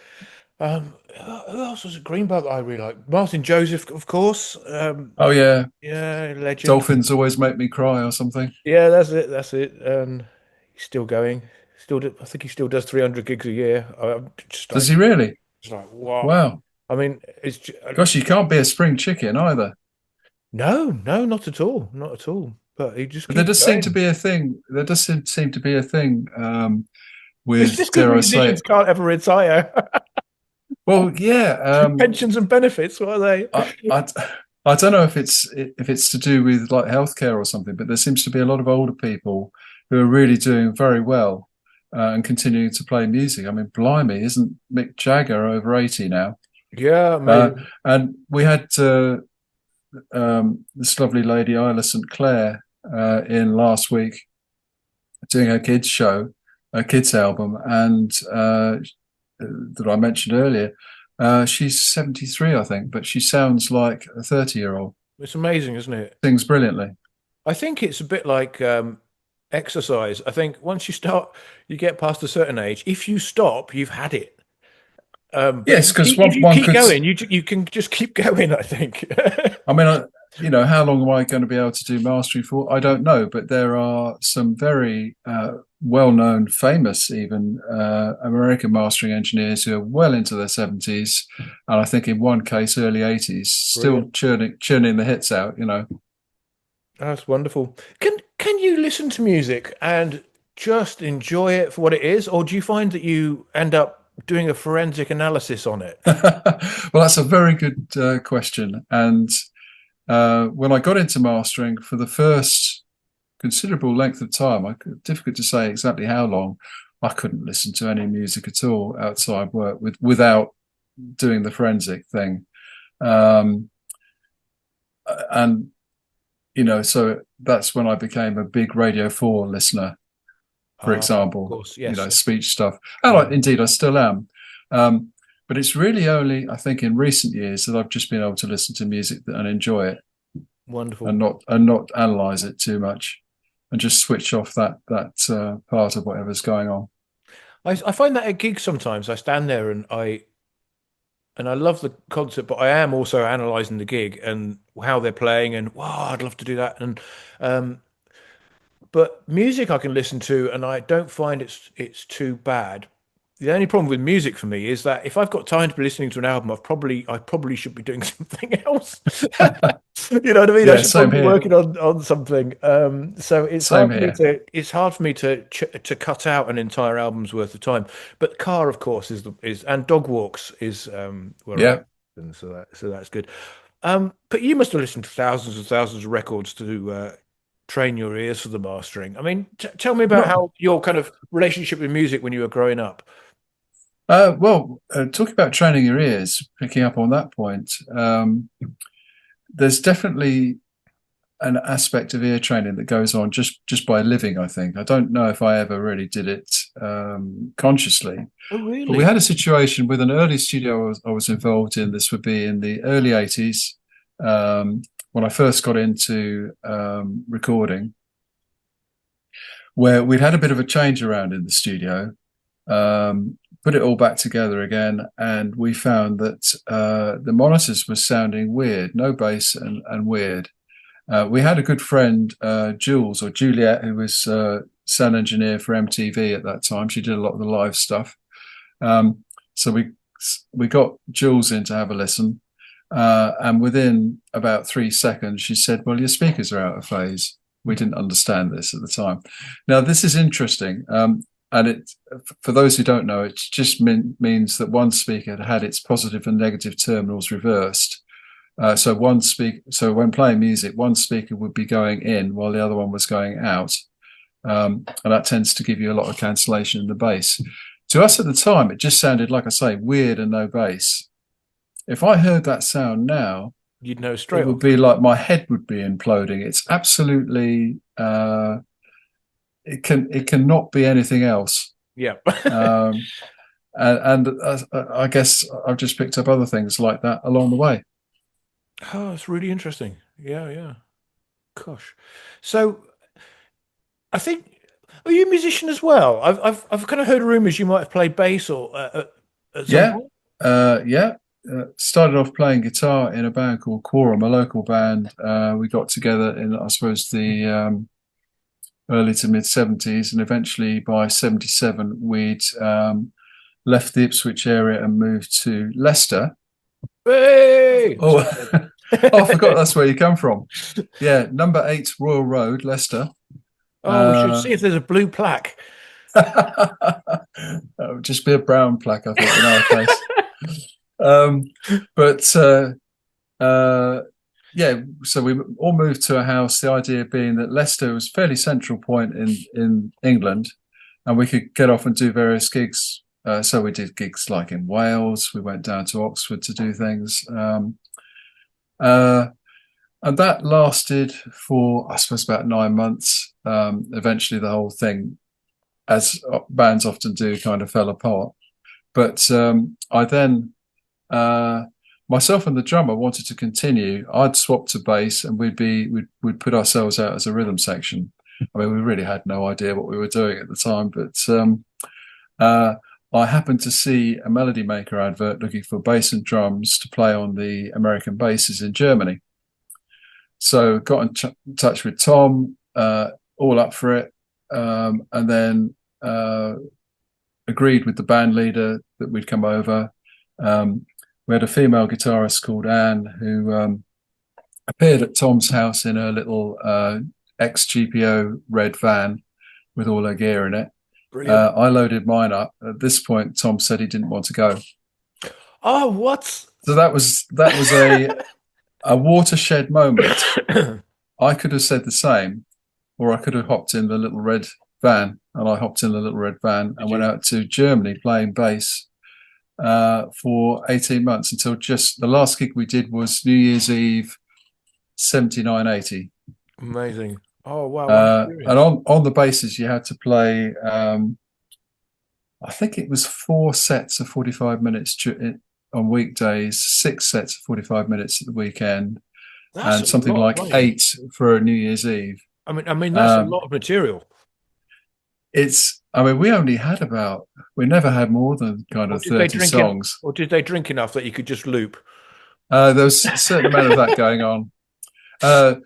Who else was a Greenbelt that I really like? Martin Joseph, of course. Oh yeah, Yeah, legend. dolphins always make me cry or something. Yeah, that's it. That's it. And he's still going. I think he still does 300 gigs a year. I'm just Does like, he really? wow. Wow. I mean, Gosh, you can't be a spring chicken either. no, no, not at all, not at all. But he just But there keeps does seem to going. be a thing. There does seem to be a thing It's with, just because dare I say musicians it? can't ever retire. Well, yeah. Pensions and benefits, what are they? I, I I don't know if it's to do with like healthcare or something, but there seems to be a lot of older people who are really doing very well and continuing to play music. I mean, blimey, isn't Mick Jagger over 80 now? Yeah, Uh, amazing. and we had this lovely lady, Isla St. Clair, in last week doing her kids show, her kids album, and that I mentioned earlier. She's 73, I think, but she sounds like a 30-year-old. It's amazing, isn't it? Sings brilliantly. I think it's a bit like exercise. I think once you start, you get past a certain age. If you stop, you've had it. But Yes, because if you one keep could. going, you can just keep going, I think. I mean, how long am I going to be able to do mastering for? I don't know, but there are some very well-known, famous, even American mastering engineers who are well into their 70s, and I think in one case, early 80s, still Brilliant. churning the hits out. That's wonderful. Can you listen to music and just enjoy it for what it is, or do you find that you end up doing a forensic analysis on it? Well, that's a very good question. And when I got into mastering for the first considerable length of time, difficult to say exactly how long, I couldn't listen to any music at all outside work without doing the forensic thing. Um, and so that's when I became a big Radio 4 listener, for Ah, of example, course, yes. speech stuff. And Yeah, indeed, I still am. Um, but it's really only, I think, in recent years that I've just been able to listen to music and enjoy it, wonderful. and not analyze it too much, and just switch off that part of whatever's going on. I find that at gigs sometimes I stand there and I love the concert, but I am also analysing the gig and how they're playing and wow, I'd love to do that. And um, but music I can listen to and I don't find it's too bad. The only problem with music for me is that if I've got time to be listening to an album, I probably should be doing something else. You know what I mean? I Yeah, should same probably be here. working on something. So Same here. it's hard for me to cut out an entire album's worth of time. But car, of course, is and dog walks is where I Yeah. and so that's good. But you must have listened to thousands and thousands of records to train your ears for the mastering. I mean, tell me about Not how your kind of relationship with music when you were growing up. well. Talking about training your ears, picking up on that point. There's definitely an aspect of ear training that goes on just by living. I think I don't know if I ever really did it consciously, Oh, but we really? had a situation with an early studio I was involved in. This would be in the early 80s, when I first got into recording, where we'd had a bit of a change around in the studio, put it all back together again, and we found that the monitors were sounding weird, no bass and weird. We had a good friend, Jules or Juliet, who was sound engineer for MTV at that time. She did a lot of the live stuff. So we got Jules in to have a listen, and within about 3 seconds, she said, "Well, your speakers are out of phase." We didn't understand this at the time. Now, this is interesting, and for those who don't know, it just means that one speaker had its positive and negative terminals reversed. So when playing music, one speaker would be going in while the other one was going out, and that tends to give you a lot of cancellation in the bass. To us at the time, it just sounded, like I say, weird and no bass. If I heard that sound now, You'd know it straight would off. be like my head would be imploding. It's absolutely it cannot be anything else. Yeah. Um, and I guess I've just picked up other things like that along the way. Oh, that's really interesting. Yeah, yeah. Gosh. So I think, are you a musician as well? I've kind of heard rumors you might have played bass or at some Yeah, point. yeah. Started off playing guitar in a band called Quorum, a local band. We got together in, I suppose, the early to mid 70s, and eventually by 77, we'd left the Ipswich area and moved to Leicester. Hey! Oh, Sorry. oh, I forgot that's where you come from. Yeah, number 8 Royal Road, Leicester. Oh, we should Uh, see if there's a blue plaque. that would just be a brown plaque, I think, in our case. Um, but uh, yeah, so we all moved to a house. The idea being that Leicester was a fairly central point in England, and we could get off and do various gigs So we did gigs like in Wales. We went down to Oxford to do things. Uh, and that lasted for, I suppose, about 9 months. Eventually, the whole thing, as bands often do, kind of fell apart. But I then, myself and the drummer wanted to continue. I'd swapped to bass, and we'd put ourselves out as a rhythm section. I mean, we really had no idea what we were doing at the time, but uh, I happened to see a Melody Maker advert looking for bass and drums to play on the American bases in Germany. So got in touch with Tom, all up for it, and then agreed with the band leader that we'd come over. We had a female guitarist called Anne who appeared at Tom's house in her little ex-GPO red van with all her gear in it. Brilliant. I loaded mine up. At this point, Tom said he didn't want to go. Oh, what? So that was a watershed moment. I could have said the same, or I could have hopped in the little red van, and I hopped in the little red van and went out to Germany playing bass for 18 months until just the last gig we did was New Year's Eve, 79, 80. Amazing. Oh, wow. What an And experience. on the bases, you had to play, I think it was 4 sets of 45 minutes on weekdays, 6 sets of 45 minutes at the weekend, That's and a something lot of like playing. 8 for a New Year's Eve. I mean, that's a Um, lot of material. I mean, we never had more than kind Or of did they 30 drink in, songs. or did they drink enough that you could just loop? There was a certain amount of that going on. Uh,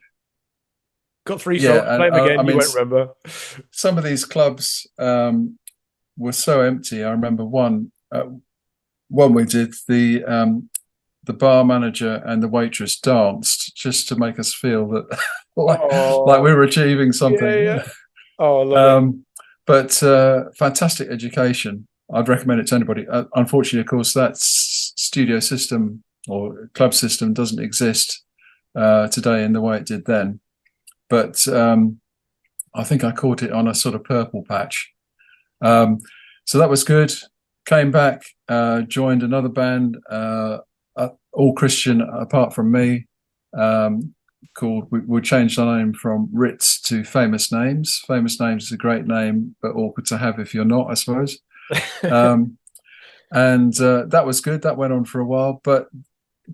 Got three songs, yeah, and play them I again, you mean, won't remember. some of these clubs were so empty. I remember one we did, the bar manager and the waitress danced just to make us feel that like we Oh, were achieving yeah, something. yeah. Oh, I love it. Um, but fantastic education. I'd recommend it to anybody. Unfortunately, of course, that studio system or club system doesn't exist today in the way it did then. But I think I caught it on a sort of purple patch. So that was good. Came back, joined another band, all Christian apart from me, called, we changed our name from Ritz to Famous Names. Famous Names is a great name, but awkward to have if you're not, I suppose. Um, and that was good. That went on for a while. But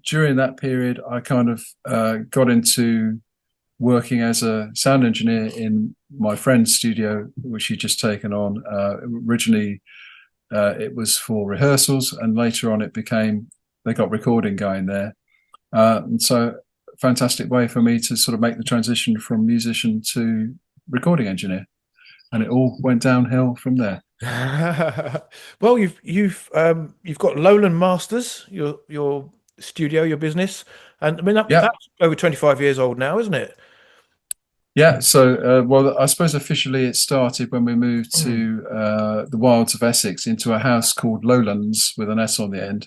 during that period, I kind of got into working as a sound engineer in my friend's studio, which he'd just taken on. Originally, it was for rehearsals, and later on they got recording going there. And so fantastic way for me to sort of make the transition from musician to recording engineer. And it all went downhill from there. Well, you've got Lowland Masters, your studio, your business, and I mean Yeah. that's over 25 years old now, isn't it? Yeah. So, well, I suppose officially it started when we moved Mm. to the wilds of Essex into a house called Lowlands with an S on the end.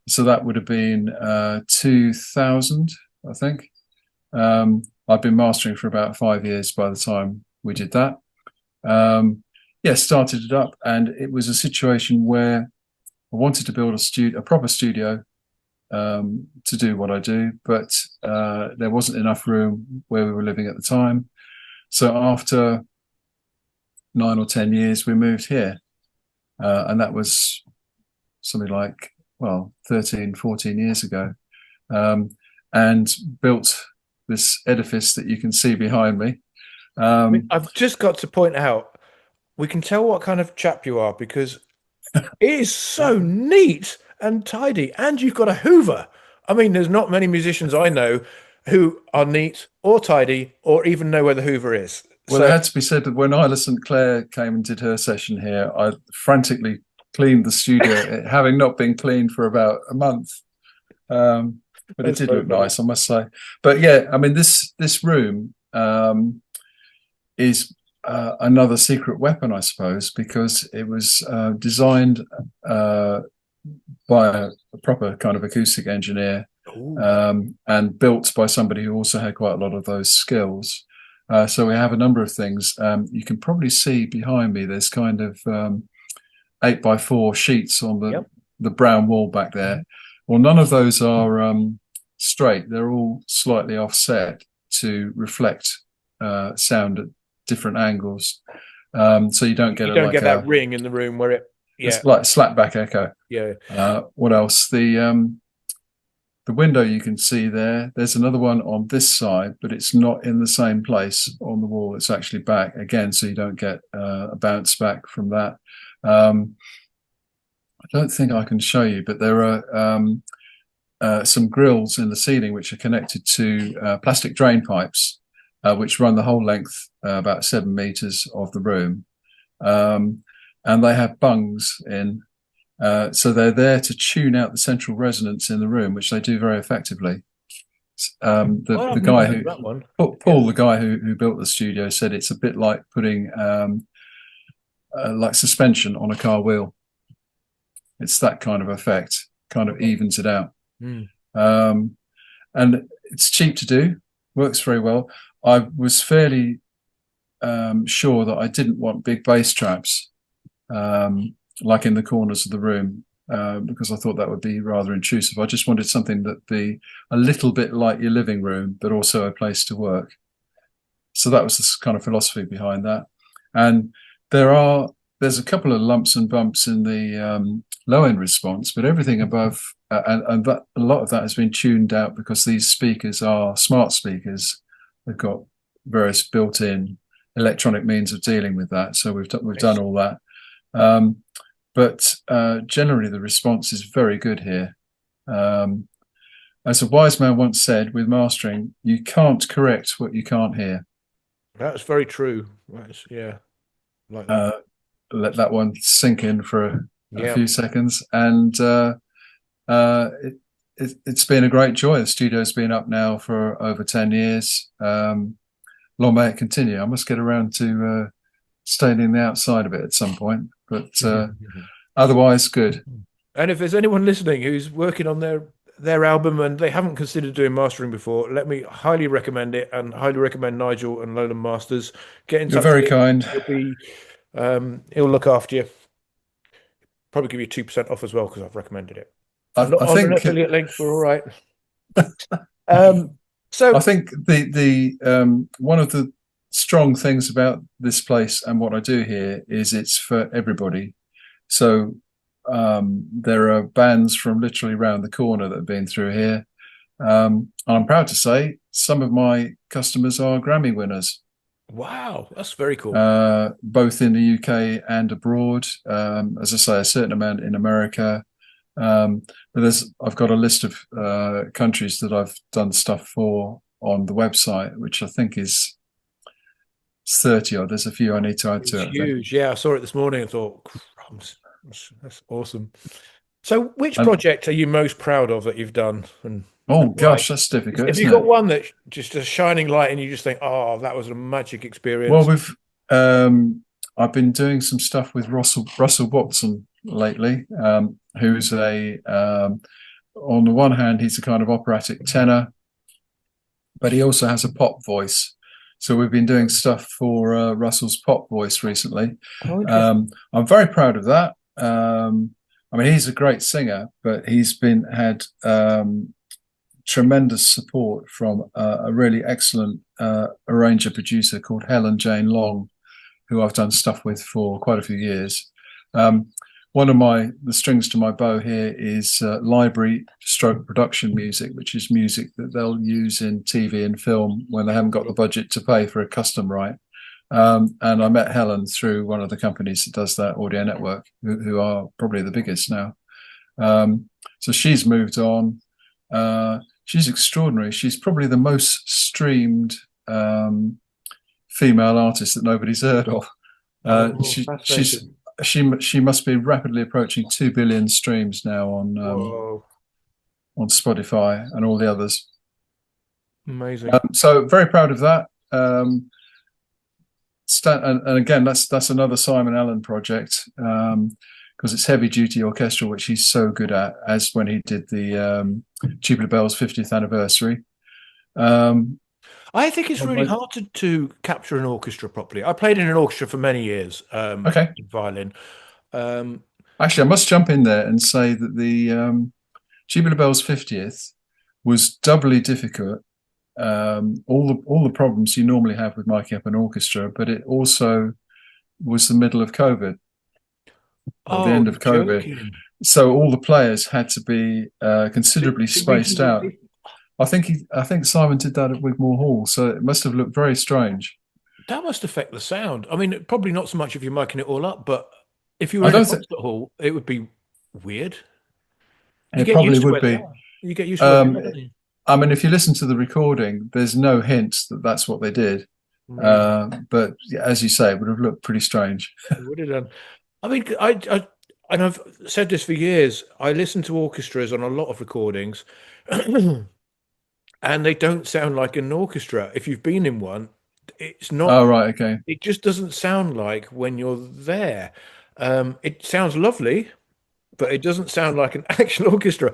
So that would have been 2000, I think. I'd been mastering for about 5 years by the time we did that. Yeah, started it up, and it was a situation where I wanted to build a proper studio to do what I do, but there wasn't enough room where we were living at the time. So after 9 or 10 years, we moved here, and that was something like, well, 13, 14 years ago, and built this edifice that you can see behind me. I mean, Um, I've just got to point out, we can tell what kind of chap you are because it is so neat and tidy, and you've got a Hoover. I mean, there's not many musicians I know who are neat or tidy or even know where the Hoover is. well, it So had to be said that when Isla St. Clair came and did her session here, I frantically cleaned the studio, it having not been cleaned for about a month. But it that's did so look funny. nice, I must say. But yeah, I mean, this room is another secret weapon, I suppose, because it was designed by a proper kind of acoustic engineer, Ooh. and built by somebody who also had quite a lot of those skills. So we have a number of things. You can probably see behind me. There's kind of 8x4 sheets on Yep. the brown wall back there. Well, none of those are straight. They're all slightly offset to reflect sound at different angles. So you don't get You a don't like get that a ring in the room where it, yeah, it's like slapback echo. yeah. What else? The window you can see there. There's another one on this side, but it's not in the same place on the wall. It's actually back again, so you don't get a bounce back from that. Um, I don't think I can show you, but there are some grills in the ceiling which are connected to plastic drain pipes, which run the whole length, about 7 meters of the room. Um, and they have bungs in. So they're there to tune out the central resonance in the room, which they do very effectively. Oh, The I've never guy heard of who that one. Yeah. Paul, the guy who built the studio, said it's a bit like putting like suspension on a car wheel. It's that kind of effect, kind of evens it out. Mm. Um, and it's cheap to do, works very well. I was fairly sure that I didn't want big bass traps, like in the corners of the room, because I thought that would be rather intrusive. I just wanted something that be a little bit like your living room, but also a place to work. So that was the kind of philosophy behind that. And there's a couple of lumps and bumps in the low end response, but everything above and that, a lot of that has been tuned out because these speakers are smart speakers. They've got various built-in electronic means of dealing with that. So we've done Nice. all that. But generally, the response is very good here. Um, as a wise man once said, with mastering, you can't correct what you can't hear. That's very true. That's, yeah, like that. Uh, Let that one sink in for a Yeah. few seconds, and uh, it's been a great joy. The studio's been up now for over 10 years. Long may it continue. I must get around to staying in the outside of it at some point, but otherwise, good. And if there's anyone listening who's working on their album and they haven't considered doing mastering before, let me highly recommend it and highly recommend Nigel and Lowland Masters. Get in You're touch very with him. kind. He'll look after you. Probably give you 2% off as well because I've recommended it. I'm not I on an think affiliate link, but all right. Um, I so think the one of the strong things about this place and what I do here is it's for everybody. So there are bands from literally around the corner that have been through here. And I'm proud to say some of my customers are Grammy winners, wow, that's very cool. both in the UK and abroad. As I say, a certain amount in America. But I've got a list of countries that I've done stuff for on the website, which I think is 30 odd. There's a few I need to add It's to it, I think. huge. Yeah, I saw it this morning and thought, crumbs, that's awesome. So, which And project are you most proud of that you've done, oh and why? gosh, that's difficult, Have you isn't got it? one that just a shining light and you just think, oh, that was a magic Well, experience? I've been doing some stuff with Russell Watson lately, who's on the one hand, he's a kind of operatic tenor, but he also has a pop voice. So we've been doing stuff for Russell's pop voice recently. Oh, interesting. I'm very proud of that. I mean, he's a great singer, but he's been had tremendous support from a really excellent arranger producer called Helen Jane Long, who I've done stuff with for quite a few years. Um, One of the strings to my bow here is library stroke production music, which is music that they'll use in TV and film when they haven't got the budget to pay for a custom right. And I met Helen through one of the companies that does that, Audio Network, who are probably the biggest now. So she's moved on. She's extraordinary. She's probably the most streamed female artist that nobody's heard of. Oh, fascinating. She must be rapidly approaching 2 billion streams now Whoa, on Spotify and all the others. amazing. So very proud of that. And again, that's another Simon Allen project, because it's heavy duty orchestral, which he's so good at, as when he did the Tubular Bells 50th anniversary. I think it's really hard to capture an orchestra properly. I played in an orchestra for many years, Okay. in violin. Actually, I must jump in there and say that the Tubular Bells 50th was doubly difficult. All the problems you normally have with miking up an orchestra, but it also was the middle of COVID or the Oh, end you're of COVID. joking. So all the players had to be considerably To spaced out. reasonably, I think Simon did that at Wigmore Hall, so it must have looked very strange. that must affect the sound. I mean, probably not so much if you're miking it all up, but if you were I in a don't think concert hall, it would be weird. You it get probably used to would where they be. are. You get used to where they Um, are, don't you? I mean, if you listen to the recording, there's no hint that that's what they did. Really, But yeah, as you say, it would have looked pretty strange. it would have done. I mean, and I've said this for years. I listen to orchestras on a lot of recordings, and they don't sound like an orchestra. If you've been in one, it's not. Oh, right, okay. It just doesn't sound like when you're there. It sounds lovely, but it doesn't sound like an actual orchestra.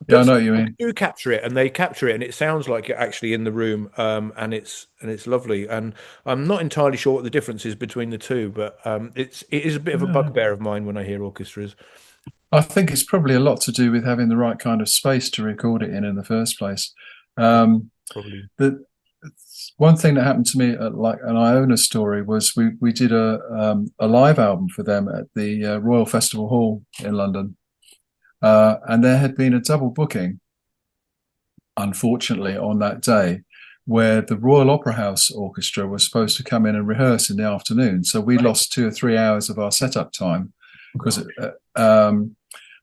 Yeah, I But know some what you people mean. do capture it, and they capture it, and it sounds like you're actually in the room, and it's lovely. And I'm not entirely sure what the difference is between the two, but it is a bit of a Yeah. bugbear of mine when I hear orchestras. I think it's probably a lot to do with having the right kind of space to record it in the first place. Yeah, Um, probably. the one thing that happened to me at like an Iona story was we did a live album for them at the Royal Festival Hall in London, and there had been a double booking, unfortunately, on that day, where the Royal Opera House Orchestra was supposed to come in and rehearse in the afternoon. So we Right. lost 2 or 3 hours of our setup time because, Gosh.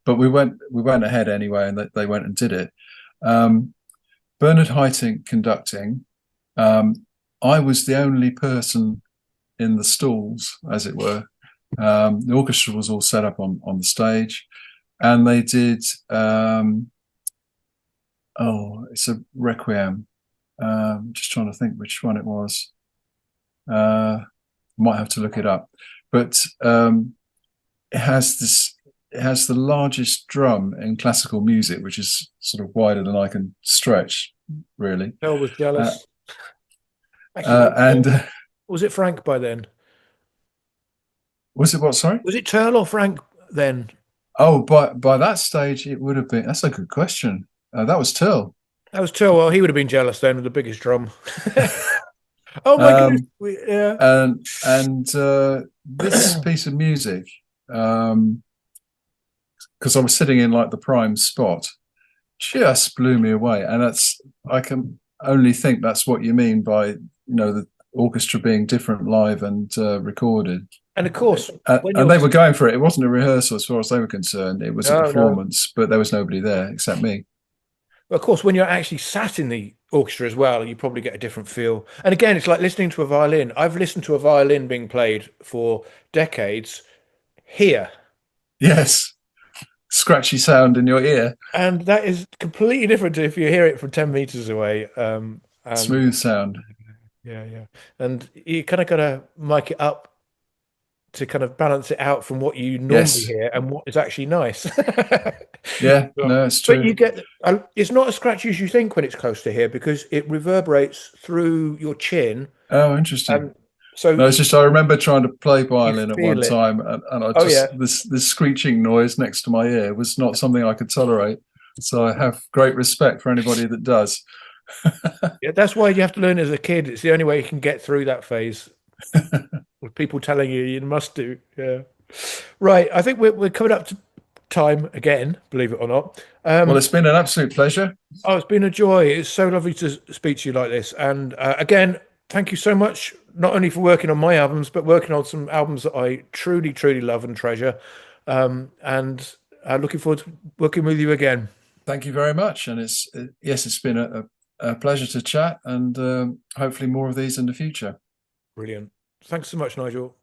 but we went ahead anyway, and they went and did it. Um, Bernard Haitink conducting. Um, I was the only person in the stalls, as it were. The orchestra was all set up on the stage, and they did. Oh, it's a requiem. Just trying to think which one it was. Uh, might have to look it up, but it has this. It has the largest drum in classical music, which is sort of wider than I can stretch, really. Phil was Uh, jealous. Actually, and was it Frank by then? was it what? Sorry. Was it Turl or Frank then? Oh, by that stage, it would have been. That's a good question. That was Till. That was Turl. Well, he would have been jealous then with the biggest drum. Oh my goodness. Um, Yeah. and this piece of music, because I was sitting in like the prime spot, just blew me away. And that's I can only think that's what you mean by the orchestra being different live and recorded. And of course, when And you're they were going for it. It wasn't a rehearsal as far as they were concerned. It was a no, no. performance, but there was nobody there except me. Of course, when you're actually sat in the orchestra as well, you probably get a different feel. And again, it's like listening to a violin. I've listened to a violin being played for decades here, Yes, scratchy sound in your ear, and that is completely different to if you hear it from 10 meters away. And smooth sound. yeah, yeah. And you kind of got to mic it up to kind of balance it out from what you normally Yes, hear and what is actually nice. yeah, But no, it's but true. you get it's not as scratchy as you think when it's close to here because it reverberates through your chin, Oh, interesting. and so No, it's just I remember trying to play you violin at one feel it. time, and I Oh yeah, just this screeching noise next to my ear was not something I could tolerate. So I have great respect for anybody that does. yeah. That's why you have to learn as a kid. It's the only way you can get through that phase with people telling you you must do. Yeah. Right. I think we're coming up to time again, believe it or not. Well, it's been an absolute pleasure. Oh, it's been a joy. It's so lovely to speak to you like this. And again, thank you so much, not only for working on my albums, but working on some albums that I truly, truly love and treasure. And looking forward to working with you again. Thank you very much, and yes, it's been a pleasure to chat, and hopefully more of these in the future. Brilliant. Thanks so much, Nigel.